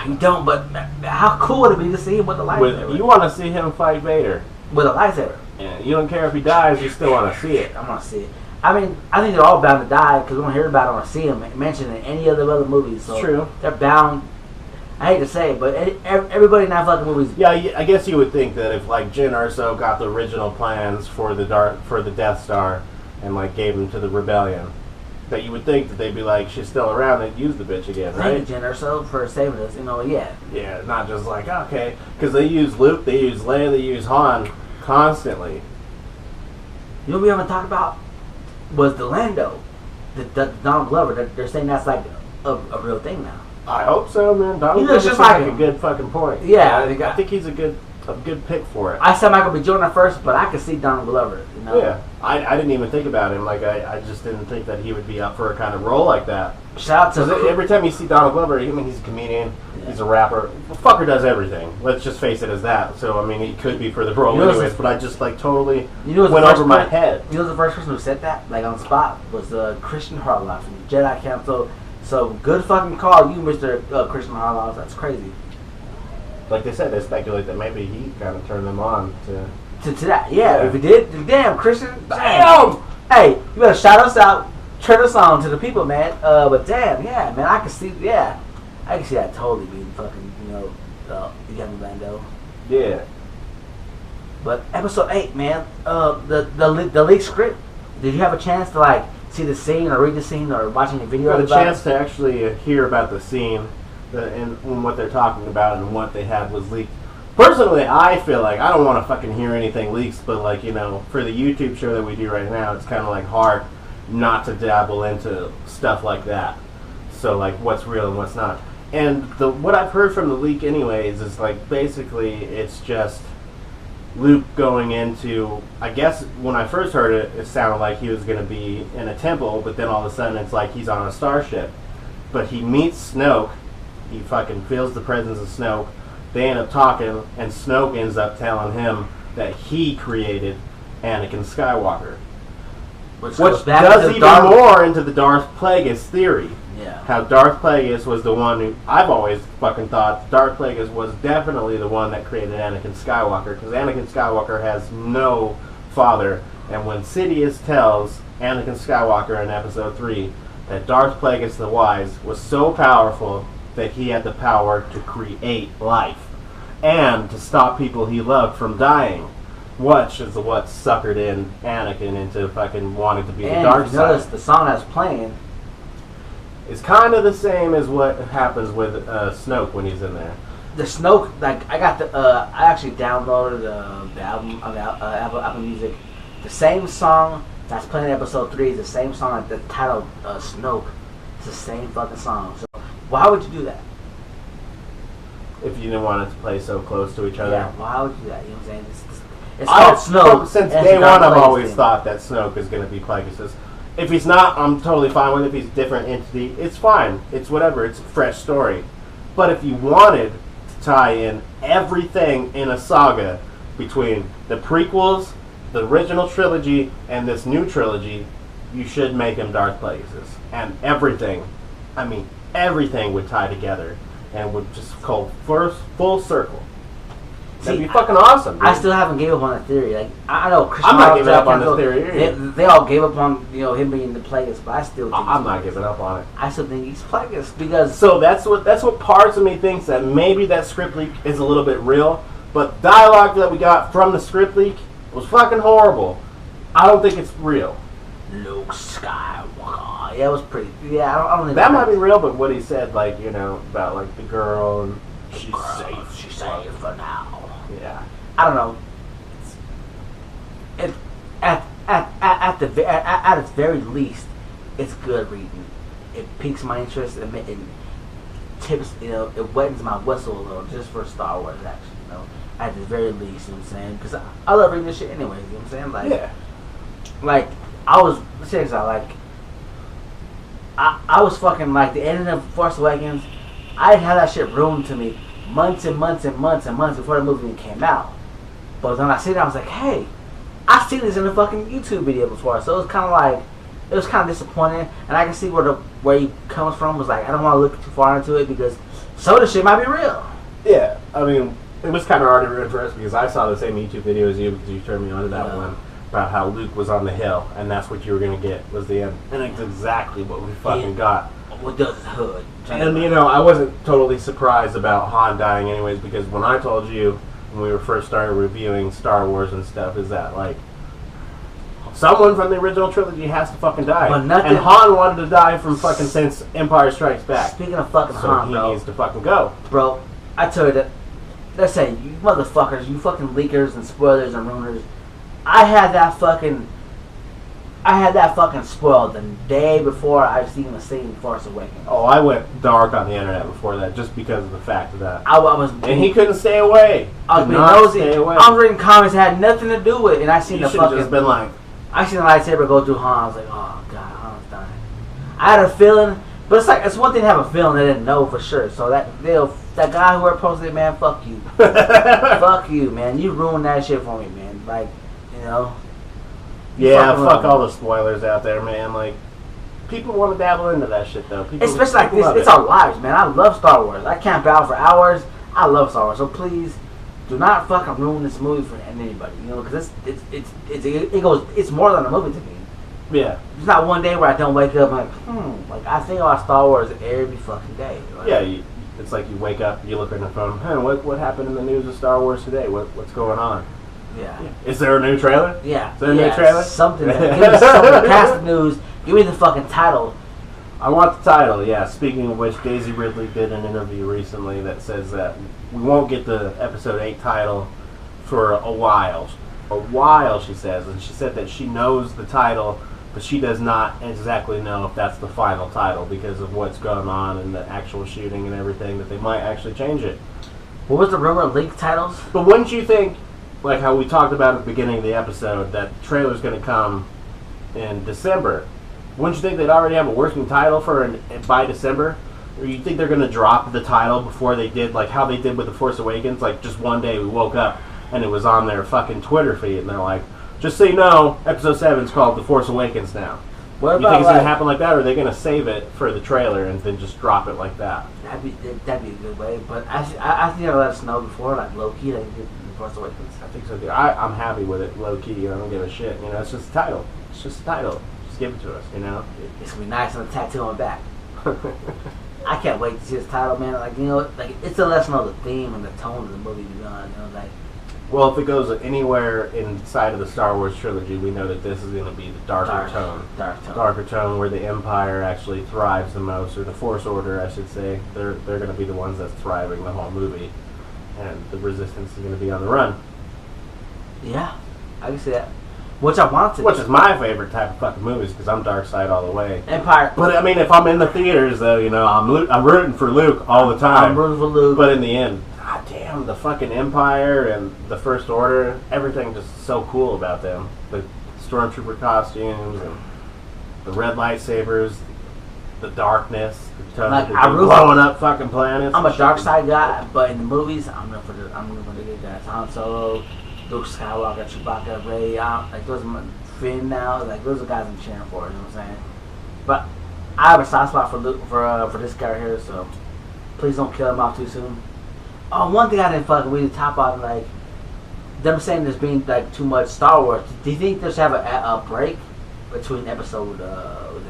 You don't, but how cool would it be to see him with a lightsaber? You want to see him fight Vader. With a lightsaber. Yeah, you don't care if he dies, you still want to see it. I want to see it. I mean, I think they're all bound to die because we don't hear about them or see them mentioned in any of the other movies. So It's true. They're bound. I hate to say it, but everybody in that fucking movies. Yeah, I guess you would think that if Jyn Erso got the original plans for the Death Star and gave them to the Rebellion, that you would think that they'd be like, she's still around, and use the bitch again, right? Thank you, Jen Erso, for saving us. Yeah. Yeah, not just okay, because they use Luke, they use Leia, they use Han constantly. You know what we haven't talked about was the Lando, the Donald Glover. They're saying that's like a real thing now. I hope so, man. Donald He looks Glover just like seems him. a good fucking point. Yeah, I think he's a good pick for it. I said Michael B. Jordan at first, but I could see Donald Glover. You know? Yeah, I didn't even think about him. I just didn't think that he would be up for a kind of role like that. Shout out to Because every time you see Donald Glover, he's a comedian, he's a rapper. The fucker does everything. Let's just face it as that. So, he could be for the role anyways, but I just, totally went over my head. You know the first person who said that, on the spot, was Christian Harloff from Jedi Camp. So good fucking call, you, Mr. Christian Harloff. That's crazy. like they said, they speculate that maybe he kind of turned them on to that. Yeah, Yeah. if he did, damn, Christian, Damn! Hey, you better shout us out, turn us on to the people, man. But damn, yeah, man, I can see that totally being fucking, young Lando. Yeah. But episode 8, man, the leaked script. Did you have a chance to like see the scene or read the scene or watch any video Got a about chance to actually hear about the scene and what they're talking about and what they had was leaked. Personally, I feel like I don't want to fucking hear anything leaks, but like, for the YouTube show that we do right now, it's kind of like hard not to dabble into stuff like that. So like what's real and what's not. And what I've heard from the leak anyways is like basically it's just Luke going into, I guess when I first heard it, it sounded like he was going to be in a temple, but then all of a sudden it's like he's on a starship. But he meets Snoke, he fucking feels the presence of Snoke, they end up talking, and Snoke ends up telling him that he created Anakin Skywalker. Which does even more into the Darth Plagueis theory. Yeah. How Darth Plagueis was the one who, I've always fucking thought Darth Plagueis was definitely the one that created Anakin Skywalker, because Anakin Skywalker has no father, and when Sidious tells Anakin Skywalker in episode 3 that Darth Plagueis the Wise was so powerful that he had the power to create life and to stop people he loved from dying, which is what suckered in Anakin into fucking wanting to be the dark side. Notice the song that's playing is kind of the same as what happens with Snoke when he's in there. The Snoke, like I actually downloaded the album on Apple Music. The same song that's playing in episode 3 is the same song like the title Snoke. It's the same fucking song. So why would you do that? If you didn't want it to play so close to each other. Yeah, why would you do that? You know what I'm saying? It's called Snoke. Since day one, I've always thought that Snoke is going to be Plagueis'. If he's not, I'm totally fine with it. If he's a different entity, it's fine. It's whatever. It's a fresh story. But if you wanted to tie in everything in a saga between the prequels, the original trilogy, and this new trilogy, you should make him Darth Plagueis. And everything would tie together and would just go full circle. That'd be fucking awesome, dude. I still haven't gave up on that theory. Like I know Christian I'm not giving up on this theory. They all gave up on him being the Plagueis, but I still think I'm not giving up on it. I still think he's Plagueis because that's what parts of me thinks that maybe that script leak is a little bit real, but dialogue that we got from the script leak was fucking horrible. I don't think it's real. Luke Skywalker. Yeah, it was pretty. Yeah, I don't think that might be real, but what he said, like about like the girl and she's safe. She's safe for now. Yeah, I don't know. At its very least, it's good reading. It piques my interest. It tips, it wettens my whistle a little just for Star Wars action. At the very least, you know what I'm saying? Because I love reading this shit anyway. You know what I'm saying? Like, yeah. Like I was I was fucking like the ending of Force Awakens. I had that shit ruined to me months and months and months and months before the movie even came out. But when I seen it, I was like, hey, I've seen this in a fucking YouTube video before. So it was kind of disappointing. And I can see where he comes from. Was like, I don't want to look too far into it because some of the shit might be real. Yeah, I mean, it was kind of hard to root for us because I saw the same YouTube video as you because you turned me on to that one about how Luke was on the hill and that's what you were going to get was the end. And it's exactly what we fucking got. What does his hood? And I wasn't totally surprised about Han dying anyways because when I told you when we were first started reviewing Star Wars and stuff is that like someone from the original trilogy has to fucking die. But and Han wanted to die from fucking since Empire Strikes Back. Speaking of fucking Han, he needs to fucking go. Bro, I tell you that, let's say, you motherfuckers, you fucking leakers and spoilers and ruiners, I had that fucking spoiled the day before I even seen Force Awakens. Oh, I went dark on the internet before that just because of the fact of that. I was, and he couldn't stay away. I was being nosy. I was reading comments that had nothing to do with it, and I seen just been like, I seen the lightsaber go through Han. I was like, oh god, Han's dying. I had a feeling, but it's one thing to have a feeling I didn't know for sure. So that guy who posted it, man, fuck you, fuck you, man. You ruined that shit for me, man. Like, Yeah, fuck all the spoilers out there, man. Like, people want to dabble into that shit, though. People especially like this, it's our lives, man. I love Star Wars. I camp out for hours. I love Star Wars, so please do not fucking ruin this movie for anybody. You know, because it's more than a movie to me. Yeah. It's not one day where I don't wake up and like I think about Star Wars every fucking day. Right? Yeah, it's like you wake up, you look on your phone. Hey, what happened in the news of Star Wars today? What's going on? Yeah. Is there a new trailer? Yeah. Is there a new trailer? Something. Give me something past the news. Give me the fucking title. I want the title. Yeah. Speaking of which, Daisy Ridley did an interview recently that says that we won't get the Episode 8 title for a while. A while, she says, and she said that she knows the title, but she does not exactly know if that's the final title because of what's going on and the actual shooting and everything, that they might actually change it. What was the rumor? Leaked titles? But wouldn't you think, like how we talked about at the beginning of the episode, that the trailer's going to come in December? Wouldn't you think they'd already have a working title by December? Or you think they're going to drop the title before they did, like how they did with The Force Awakens? Like just one day we woke up and it was on their fucking Twitter feed and they're like, just so you know, Episode 7 is called The Force Awakens now. What You about think it's going to happen like that, or are they going to save it for the trailer and then just drop it like that? That'd be a good way, but I think they'll let us know before, like low key, like The Force Awakens. I think so too. I'm happy with it, low key. I don't give a shit. You know, it's just a title. It's just a title. Just give it to us. You know. It's gonna be nice on the tattoo on my back. I can't wait to see this title, man. Like like it's a lesson of the theme and the tone of the movie to be on. You know, like. Well, if it goes anywhere inside of the Star Wars trilogy, we know that this is going to be the darker tone. Darker tone, where the Empire actually thrives the most, or the Force Order, I should say. They're going to be the ones that's thriving the whole movie, and the Resistance is going to be on the run. Yeah, I can see that. Which I want to. Which is my favorite type of fucking movies, because I'm dark side all the way. Empire. But I mean, if I'm in the theaters, though, you know, I'm rooting for Luke all the time. I'm rooting for Luke. But in the end, god damn, the fucking Empire and the First Order, everything just so cool about them. The Stormtrooper costumes and the red lightsabers, the darkness, Like, the blowing up fucking planets. I'm a dark side guy, but in the movies, I'm rooting for the good guys. Han Solo, Luke Skywalker, Chewbacca, Rey, like those are my Finn now. Like those are guys I'm cheering for. You know what I'm saying? But I have a soft spot for Luke, for this guy here, so please don't kill him off too soon. Oh, one thing I didn't fucking really top on, like them saying there's being like too much Star Wars. Do you think there's have a break between episode 9, a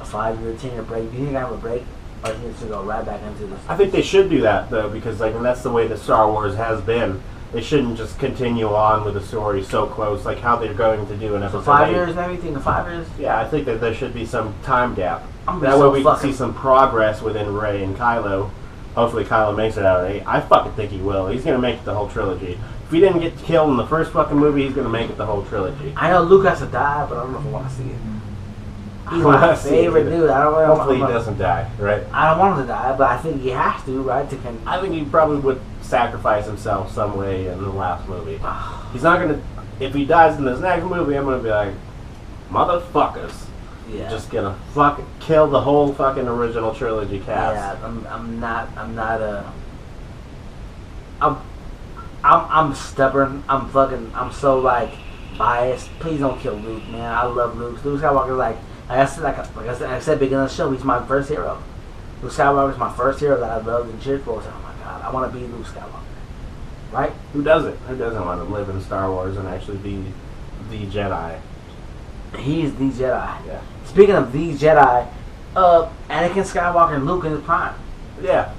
5-year, 10-year break? Do you think I have a break, or do you think it's gonna go right back into this? I think they should do that though, because like that's the way that Star Wars has been. They shouldn't just continue on with the story so close, like how they're going to do in episode 5 8. years and everything. 5 years. Yeah, I think that there should be some time gap. I'm That way we can see some progress within Rey and Kylo. Hopefully Kylo makes it out of 8. I fucking think he will. He's going to make it the whole trilogy. If he didn't get killed in the first fucking movie, he's going to make it the whole trilogy. I know Luke has to die, but I don't know if I want to see it. He's my favorite dude. Hopefully he doesn't die, right? I don't want him to die, but I think he has to, right? I think he probably would sacrifice himself some way in the last movie. He's not going to... If he dies in this next movie, I'm going to be like, motherfuckers. Yeah. Just gonna fucking kill the whole fucking original trilogy cast. Yeah, I'm stubborn. I'm so like biased. Please don't kill Luke, man. I love Luke. Luke Skywalker, like I said, beginning of the show, he's my first hero. Luke Skywalker is my first hero that I loved and cheered for. So, oh my god, I want to be Luke Skywalker. Right? Who doesn't? Who doesn't want to live in Star Wars and actually be the Jedi? He's the Jedi. Yeah. Speaking of the Jedi, Anakin Skywalker and Luke in his prime. Yeah.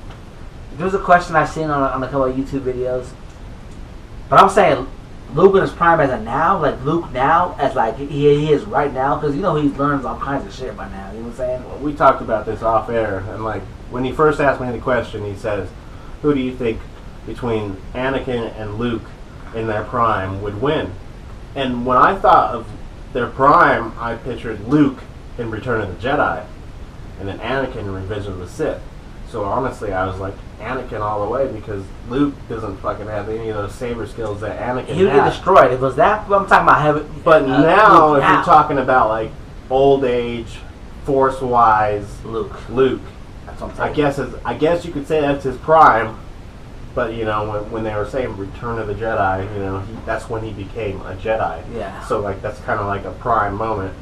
There's a question I've seen on a couple of YouTube videos, but I'm saying Luke in his prime as a now, like Luke now as like he is right now, because you know he learns all kinds of shit by now. You know what I'm saying? Well, we talked about this off air, and like when he first asked me the question, he says, "Who do you think between Anakin and Luke in their prime would win?" And when I thought of their prime, I pictured Luke in Return of the Jedi, and then Anakin in Revenge of the Sith. So honestly, I was like Anakin all the way, because Luke doesn't fucking have any of those saber skills that Anakin has. He would get destroyed. It was that. I'm talking about heaven. But now, Luke if you're talking about like old age, force wise, Luke. That's what I'm saying. I guess you could say that's his prime. But you know, when they were saying Return of the Jedi, you know, that's when he became a Jedi. Yeah. So like that's kind of like a prime moment.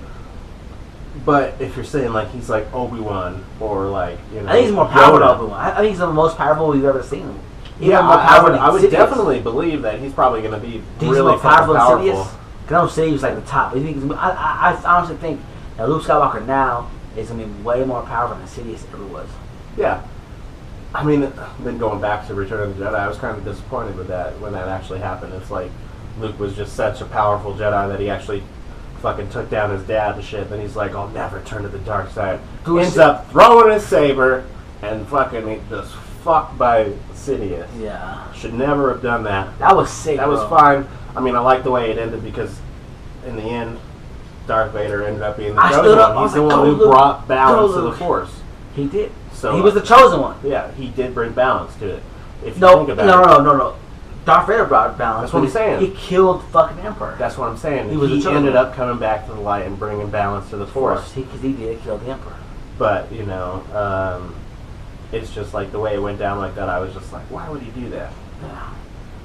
But if you're saying like he's like Obi-Wan or like I think he's more powerful than Yoda. Obi-Wan. I think he's the most powerful we've ever seen him. Yeah, more I powerful would, than I would Sidious. definitely believe that he's probably going to be He's really more powerful fucking than powerful. Sidious. Because I don't say he's like the top. I honestly think that Luke Skywalker now is going to be way more powerful than Sidious ever was. Yeah. I mean, then going back to Return of the Jedi, I was kind of disappointed with that when that actually happened. It's like Luke was just such a powerful Jedi that he actually fucking took down his dad and shit. Then he's like, I'll never turn to the dark side. Ends up throwing his saber and fucking just fucked by Sidious. Yeah. Should never have done that. That was sick, That was bro. fine. I mean, I like the way it ended because in the end, Darth Vader ended up being the I chosen stood up, one. I He's was the like, one who go, Luke, brought balance go, to the Luke. Force. He did. So He was the chosen one. Yeah, he did bring balance to it. If you No, think about it. no. Darth Vader brought balance. That's what I'm because saying. He killed fucking Emperor. That's what I'm saying. He was the He chosen ended one. up coming back to the light and bringing balance to the Force. Because he did kill the Emperor. But, you know, it's just like the way it went down like that, I was just like, why would he do that? Yeah.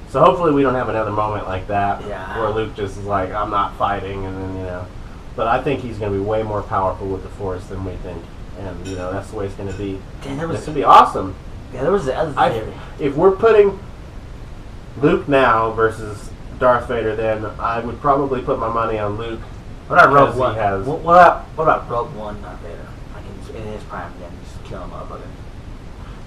So hopefully we don't have another moment like that Yeah. where Luke just is like, I'm not fighting, and then, you know. But I think he's going to be way more powerful with the Force than we think. And, you know, that's the way it's going to be. Damn, It's going to be awesome. Yeah, there was the other theory. If we're putting Luke now versus Darth Vader, then I would probably put my money on Luke. What about Rogue because he One? has- What about Rogue One, Darth Vader? Like in his prime, then just kill him, motherfucker.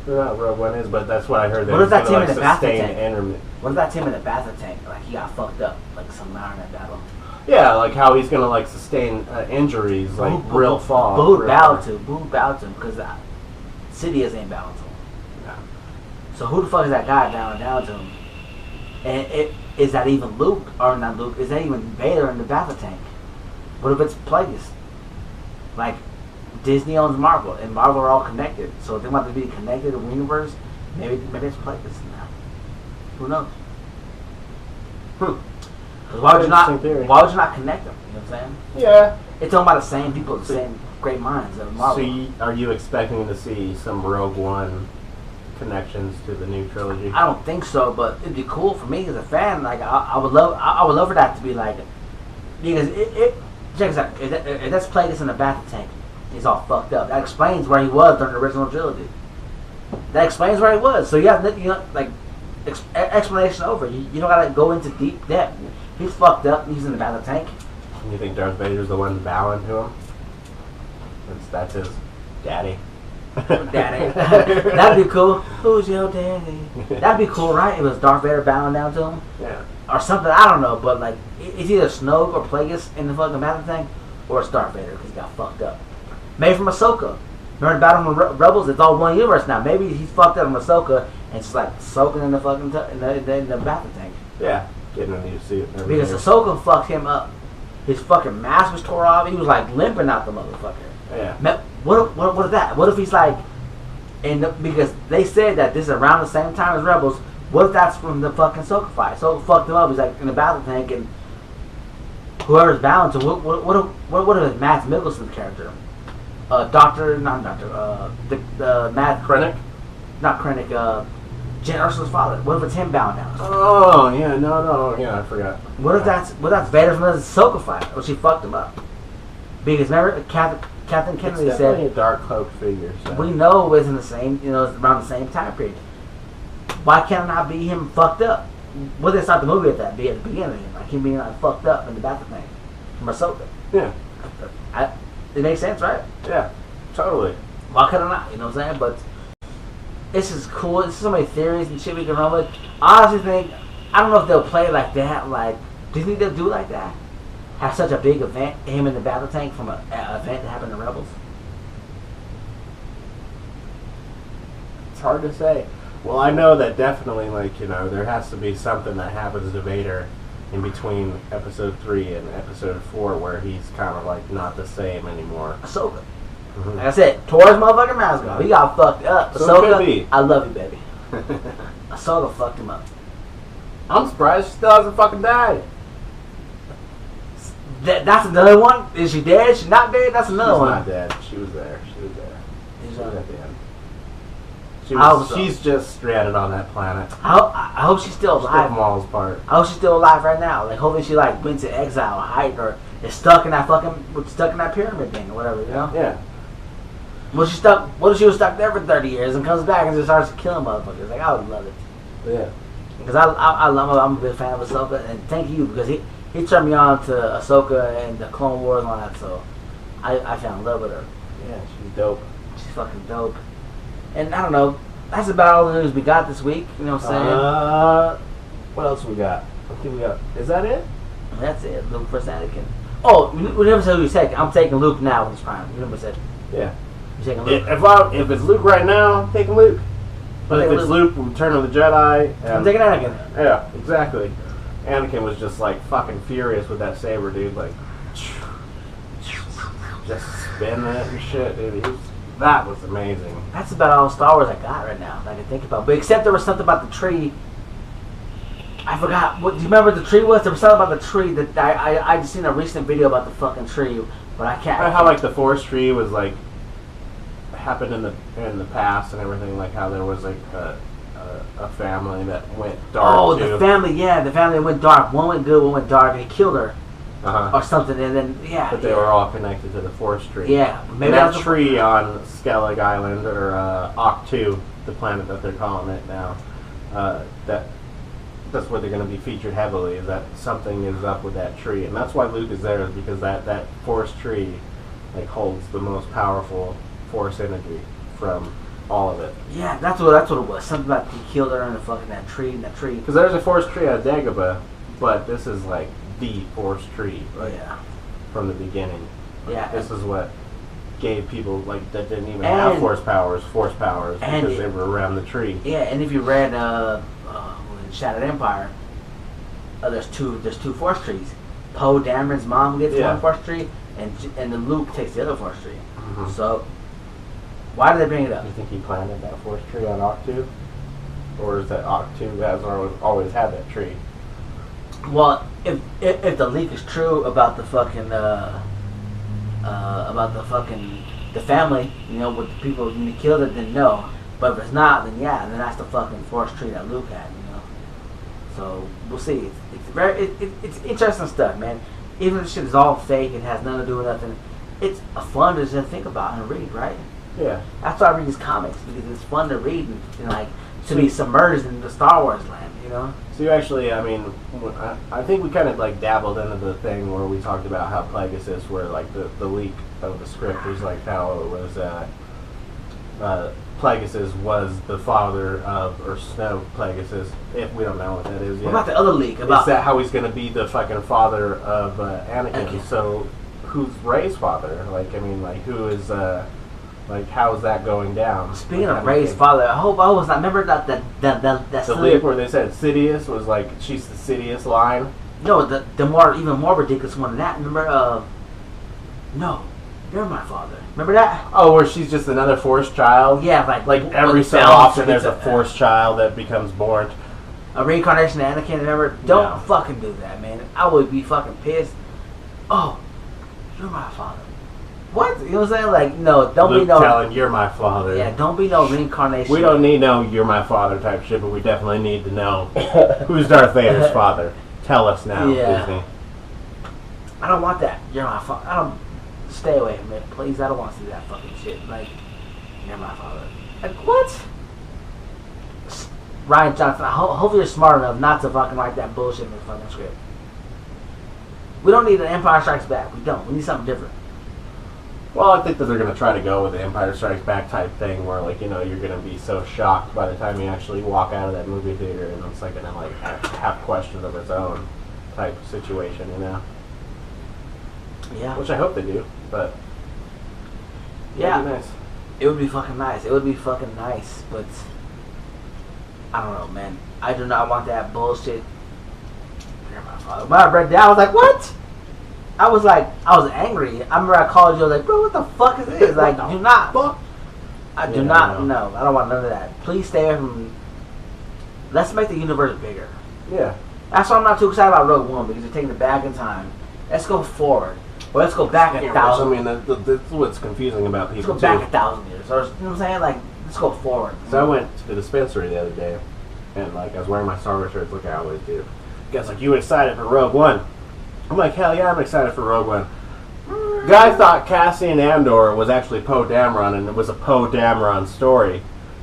I don't know what Rogue One is, but that's what I heard. That What if he's that's gonna, him in the sustain battle tank? intermittent. What about him in the battle tank? Like he got fucked up, like some hour in that battle. Yeah, like how he's gonna like sustain injuries, like real fall. But who'd real bow hard. to? Who'd bow to him? Because Sidious ain't bowing to him. Yeah. So who the fuck is that guy bowing down to him? And is that even Luke or not Luke? Is that even Vader in the battle tank? What if it's Plagueis? Like Disney owns Marvel, and Marvel are all connected. So if they want to be connected in the universe, maybe it's Plagueis now. Who knows? Why would you not? Interesting theory. Why would you not connect them? You know what I'm saying? Yeah. It's owned by the same people, the same great minds of Marvel. So are you expecting to see some Rogue One connections to the new trilogy? I don't think so, but it'd be cool for me as a fan. Like I would love for that to be like, because check this out. If that's Plagueis in the battle tank, he's all fucked up. That explains where he was during the original trilogy. That explains where he was. So you have like explanation over. You don't gotta go into deep depth. He's fucked up. He's in the battle tank. You think Darth Vader's the one bowing to him? That's his daddy. Daddy. That'd be cool. Who's your daddy? That'd be cool, right? It was Darth Vader bowing down to him. Yeah. Or something, I don't know, but like, it's either Snoke or Plagueis in the fucking battle tank, or it's Darth Vader because he got fucked up. Maybe from Ahsoka. Remember the battle from Rebels? It's all one universe now. Maybe he's fucked up from Ahsoka and just like soaking in the fucking in the battle tank. Yeah. Getting a new suit. and Because everything. Ahsoka fucked him up. His fucking mask was tore off. He was like limping out the motherfucker. Yeah. What if that? What if he's like, because they said that this is around the same time as Rebels. What if that's from the fucking Ahsoka fight? Ahsoka fucked him up. He's like in the battle tank, and whoever's bound to what if it's Matt Mikkelsen's character, the Matt Krennic? not Krennic, Jen Erso's father. What if it's him bound down? Oh, yeah, no, yeah, I forgot. What if that's Vader from the Ahsoka fight? Or she fucked him up? Because remember, Captain It's Kennedy definitely said, a dark cloak figure. So. we know it's in the same, it's around the same time period. Why can't it not be him fucked up? What did they start the movie at that? Be at the beginning, like him being like fucked up in the battle thing from Ahsoka. Yeah, It makes sense, right? yeah, totally. Why could it not? You know what I'm saying? But this is cool. There's so many theories and shit we can run with. I honestly think, I don't know if they'll play it like that. Like, do you think they'll do it like that? Have such a big event, him in the battle tank from an event that happened in Rebels? It's hard to say. Well, I know that definitely, there has to be something that happens to Vader in between episode 3 and episode 4 where he's kind of like not the same anymore. Ahsoka. Mhm. Like I said, tore his motherfucking mask off. He got fucked up. So it Ahsoka, could be. I love you, baby. Ahsoka fucked him up. I'm surprised she still hasn't fucking died. That's another one. Is she dead? She not dead? That's another She's one. not dead. She was there. She was Is, at the end. I hope so. She's just stranded on that planet. I hope she's still Still alive. Maul's part. I hope she's still alive right now. Like, hopefully she, like, went to exile, hide, or is stuck in that pyramid thing or whatever, you know? Yeah. What if she was stuck there for 30 years and comes back and just starts killing motherfuckers? Like, I would love it. Yeah. Because I'm a big fan of Ahsoka, and thank you, because he turned me on to Ahsoka and the Clone Wars and all that, so I fell in love with her. Yeah, she's dope. She's fucking dope. And I don't know, that's about all the news we got this week, you know what I'm saying? What else we got? I think we got. Is that it? That's it, Luke versus Anakin. Oh, we never said who you take. I'm taking Luke now with his prime. You never said. Yeah. You're taking Luke. If it's Luke right now, I'm taking Luke. But if it's Luke from Return of the Jedi, I'm taking Anakin. Yeah, exactly. Anakin was just like fucking furious with that saber, dude. Like, just spinning it and shit, dude. That was amazing. That's about all Star Wars I got right now that I can think about. But except there was something about the tree. I forgot. What do you remember what the tree was? There was something about the tree that I just seen a recent video about the fucking tree, but I can't. How like the Force tree was like happened in the past and everything. Like how there was like a family that went dark. Oh, too. the family that went dark. One went good, one went dark, and he killed her. Or something, and then But they were all connected to the Force tree. Yeah, maybe that tree on Skellig Island or Octu, the planet that they're calling it now. That's where they're going to be featured heavily. Is that something is up with that tree, and that's why Luke is there, is because that Force tree like holds the most powerful Force energy from all of it. Yeah, that's what it was. Something about he killed her in the fucking that tree. Because there's a Force tree at Dagobah, but this is like the Force tree, like from the beginning. Yeah, this is what gave people like that didn't even have force powers because they were around the tree. Yeah, and if you read Shattered Empire, there's two Force trees. Poe Dameron's mom gets one Force tree, and then Luke takes the other Force tree. Mm-hmm. So why did they bring it up? You think he planted that Force tree on Octu, or is that Octu has always had that tree? Well, if the leak is true about the fucking the family, you know, with the people who killed it, then no. But if it's not, then yeah, then that's the fucking Force tree that Luke had, you know. So we'll see. It's interesting stuff, man. Even if shit is all fake and has nothing to do with nothing, it's fun to just think about and read, right? Yeah. That's why I read these comics, because it's fun to read and like to be submerged in the Star Wars land, you know. So you actually, I mean, I think we kind of like dabbled into the thing where we talked about how Plagueis, where like the leak of the script was like how it was Plagueis was the father of, or Snow Plagueis, if we don't know what that is yet. What about the other leak? Is that how he's going to be the fucking father of Anakin? Okay. So who's Rey's father? Like, I mean, like who is like how is that going down? Speaking of Rey's father, I hope I was not. Remember that the leak where they said Sidious was like she's the Sidious line. No, the even more ridiculous one than that. Remember, no, you're my father. Remember that? Oh, where she's just another Force child. Yeah, like every so often there's a Force child that becomes born. A reincarnation of Anakin. Remember? Don't fucking do that, man. I would be fucking pissed. Oh, you're my father. What? You know what I'm saying? Like, no, don't Luke be no telling you're my father. Yeah, don't be no reincarnation. We don't need no you're my father type shit, but we definitely need to know who's Darth Vader's father. Tell us now, Disney. I don't want that. You're my father. I don't. Stay away from it, please. I don't want to see that fucking shit. Like, you're my father. Like, what? Rian Johnson, hopefully you're smart enough not to fucking write that bullshit in the fucking script. We don't need an Empire Strikes Back. We don't. We need something different. Well, I think that they're going to try to go with the Empire Strikes Back type thing where, like, you know, you're going to be so shocked by the time you actually walk out of that movie theater and it's like going to, like, have questions of its own type situation, you know? Yeah. Which I hope they do, but... Yeah. It'd be nice. It would be fucking nice. It would be fucking nice, but... I don't know, man. I do not want that bullshit. You're my father. When I read that, I was like, what? I was angry. I remember I called you, I was like, bro, what the fuck is this? Like, do not. Fuck. I do not, no. I don't want none of that. Please stay away from... Let's make the universe bigger. Yeah. That's why I'm not too excited about Rogue One, because you're taking it back in time. Let's go forward. Or let's go back 1,000. I mean, that's what's confusing about people, let's go back 1,000 years. Or, you know what I'm saying? Like, let's go forward. So I went to the dispensary the other day, and, like, I was wearing my Star Wars shirts like I always do. Guess, like, you were excited for Rogue One. I'm like, hell yeah, I'm excited for Rogue One. Guy thought Cassian Andor was actually Poe Dameron, and it was a Poe Dameron story.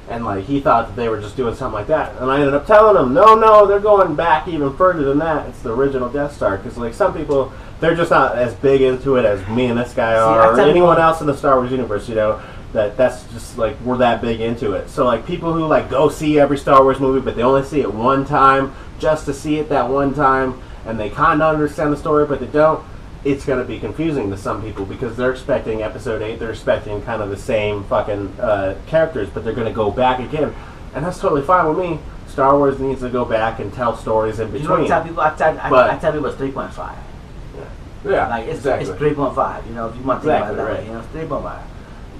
And like he thought that they were just doing something like that. And I ended up telling him, no, they're going back even further than that. It's the original Death Star. Because like some people, they're just not as big into it as me and this guy are, or anyone else in the Star Wars universe, you know. That's just like we're that big into it. So like people who like go see every Star Wars movie, but they only see it one time just to see it that one time, and they kind of understand the story, but they don't. It's going to be confusing to some people because they're expecting Episode 8, they're expecting kind of the same fucking characters, but they're going to go back again, and that's totally fine with me. Star Wars needs to go back and tell stories in between. You know, I tell people it's 3.5. Yeah, like it's exactly. It's 3.5. You know, if you want to think about it that way, you know, it's 3.5.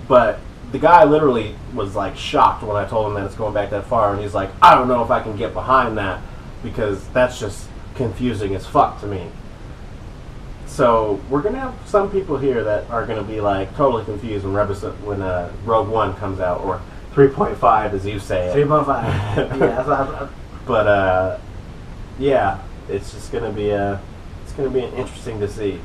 But the guy literally was like shocked when I told him that it's going back that far, and he's like, I don't know if I can get behind that because that's just confusing as fuck to me. So we're gonna have some people here that are gonna be like totally confused when Rogue One comes out, or 3.5 as you say it. 3.5. Yeah, that's what But yeah, it's just gonna be interesting to see,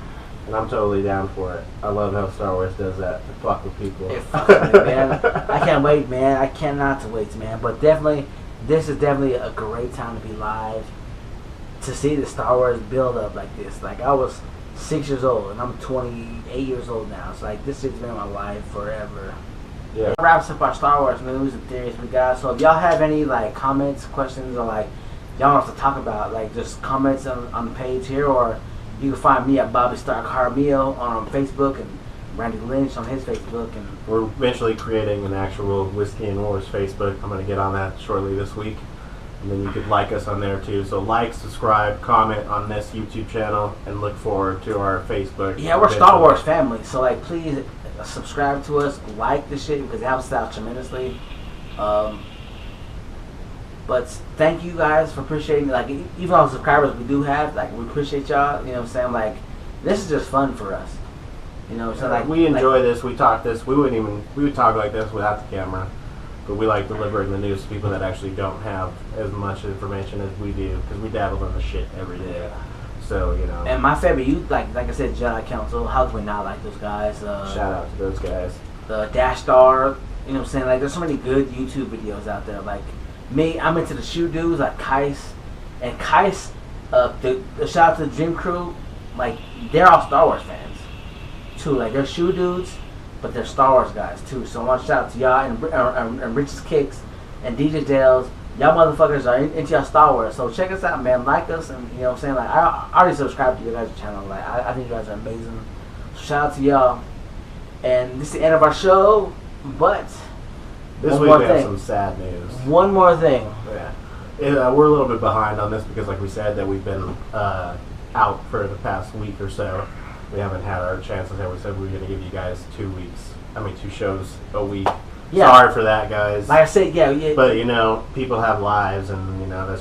and I'm totally down for it. I love how Star Wars does that to fuck with people. It fucks me, man. I can't wait, man. I cannot wait, man. But definitely, this is definitely a great time to be live, to see the Star Wars build up like this. Like I was 6 years old, and I'm 28 years old now. So like this has been my life forever. Yeah. That wraps up our Star Wars news and theories we got. So if y'all have any like comments, questions, or like y'all want us to talk about, like just comments on the page here, or you can find me at Bobby Stark Harmio on Facebook, and Randy Lynch on his Facebook. And we're eventually creating an actual Whiskey and Wars Facebook. I'm going to get on that shortly this week. And then you could like us on there too. So like, subscribe, comment on this YouTube channel, and look forward to our Facebook. Yeah, we're Star Wars family. So like, please subscribe to us, like this shit, because it helps us out tremendously. But thank you guys for appreciating, like, even all the subscribers we do have, like, we appreciate y'all, you know what I'm saying? Like, this is just fun for us. You know, so like we enjoy this, we talk this, we would talk like this without the camera. But we like delivering the news to people that actually don't have as much information as we do, because we dabble in the shit every day. So, you know. And my favorite, like I said, Jedi Council, how can we not like those guys? Shout out to those guys. The Dash Star, you know what I'm saying? Like, there's so many good YouTube videos out there. Like, me, I'm into the shoe dudes, like Kais. And Kais, the shout out to the Dream Crew, like, they're all Star Wars fans, too. Like, they're shoe dudes, but they're Star Wars guys, too. So I want to shout out to y'all and Rich's Kicks and DJ Dales. Y'all motherfuckers are into y'all Star Wars. So check us out, man. Like us, and you know what I'm saying? Like, I already subscribed to your guys' channel. Like, I think you guys are amazing. So shout out to y'all. And this is the end of our show, but this week we have some sad news. One more thing. Yeah. We're a little bit behind on this because, like we said, that we've been out for the past week or so. We haven't had our chances. We said we were going to give you guys 2 shows a week. Yeah. Sorry for that, guys. Like I said, yeah. But, you know, people have lives, and, you know,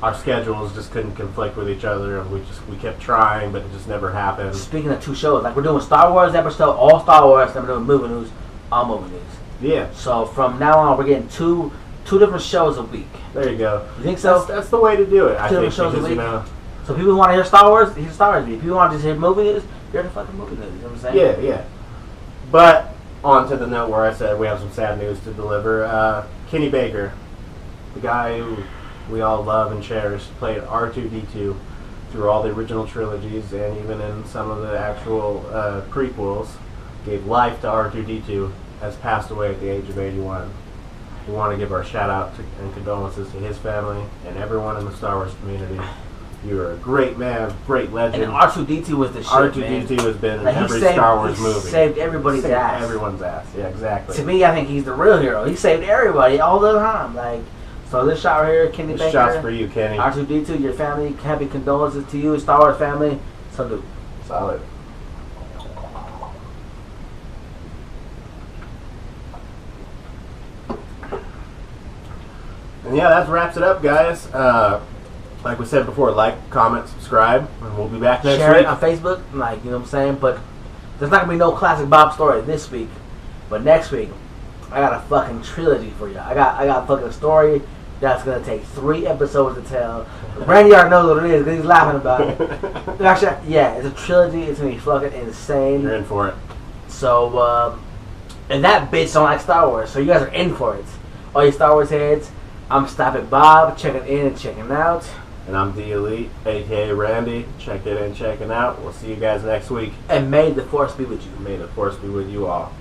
our schedules just couldn't conflict with each other, and we kept trying, but it just never happened. Speaking of 2 shows, like, we're doing Star Wars episode, all Star Wars, then we're doing movie news, all movie news. Yeah. So from now on, we're getting two different shows a week. There you go. You think so? That's the way to do it, I think. Shows a week. You know, so people who want to hear Star Wars, hear Star Wars. If people want to just hear movie news, hear the fucking movie news. You know what I'm saying? Yeah. But on to the note where I said we have some sad news to deliver. Kenny Baker, the guy who we all love and cherish, played R2-D2 through all the original trilogies and even in some of the actual prequels, gave life to R2-D2, has passed away at the age of 81. We want to give our shout out and condolences to his family and everyone in the Star Wars community. You are a great man, great legend. And R2-D2 was the shit, R2-D2 has been in every Star Wars movie. He saved everybody's ass. Everyone's ass. Yeah, exactly. To me, I think he's the real hero. He saved everybody all the time. Like, so this shot right here, Kenny Baker. This shot's for you, Kenny. R2-D2, your family. Happy condolences to you, Star Wars family. Salute. Solid. And yeah, that wraps it up, guys. Like we said before, like, comment, subscribe, and we'll be back next Share week. it on Facebook, like, you know what I'm saying? But there's not going to be no classic Bob story this week. But next week, I got a fucking trilogy for you. I got a fucking story that's gonna take 3 episodes to tell. Randy already knows what it is because he's laughing about it. Actually, yeah, it's a trilogy. It's gonna be fucking insane. You're in for it. So, and that bitch don't like Star Wars, so you guys are in for it. All you Star Wars heads, I'm Stopping Bob, checking in and checking out. And I'm The Elite, aka Randy. Check it in, checking out. We'll see you guys next week. And may the Force be with you. May the Force be with you all.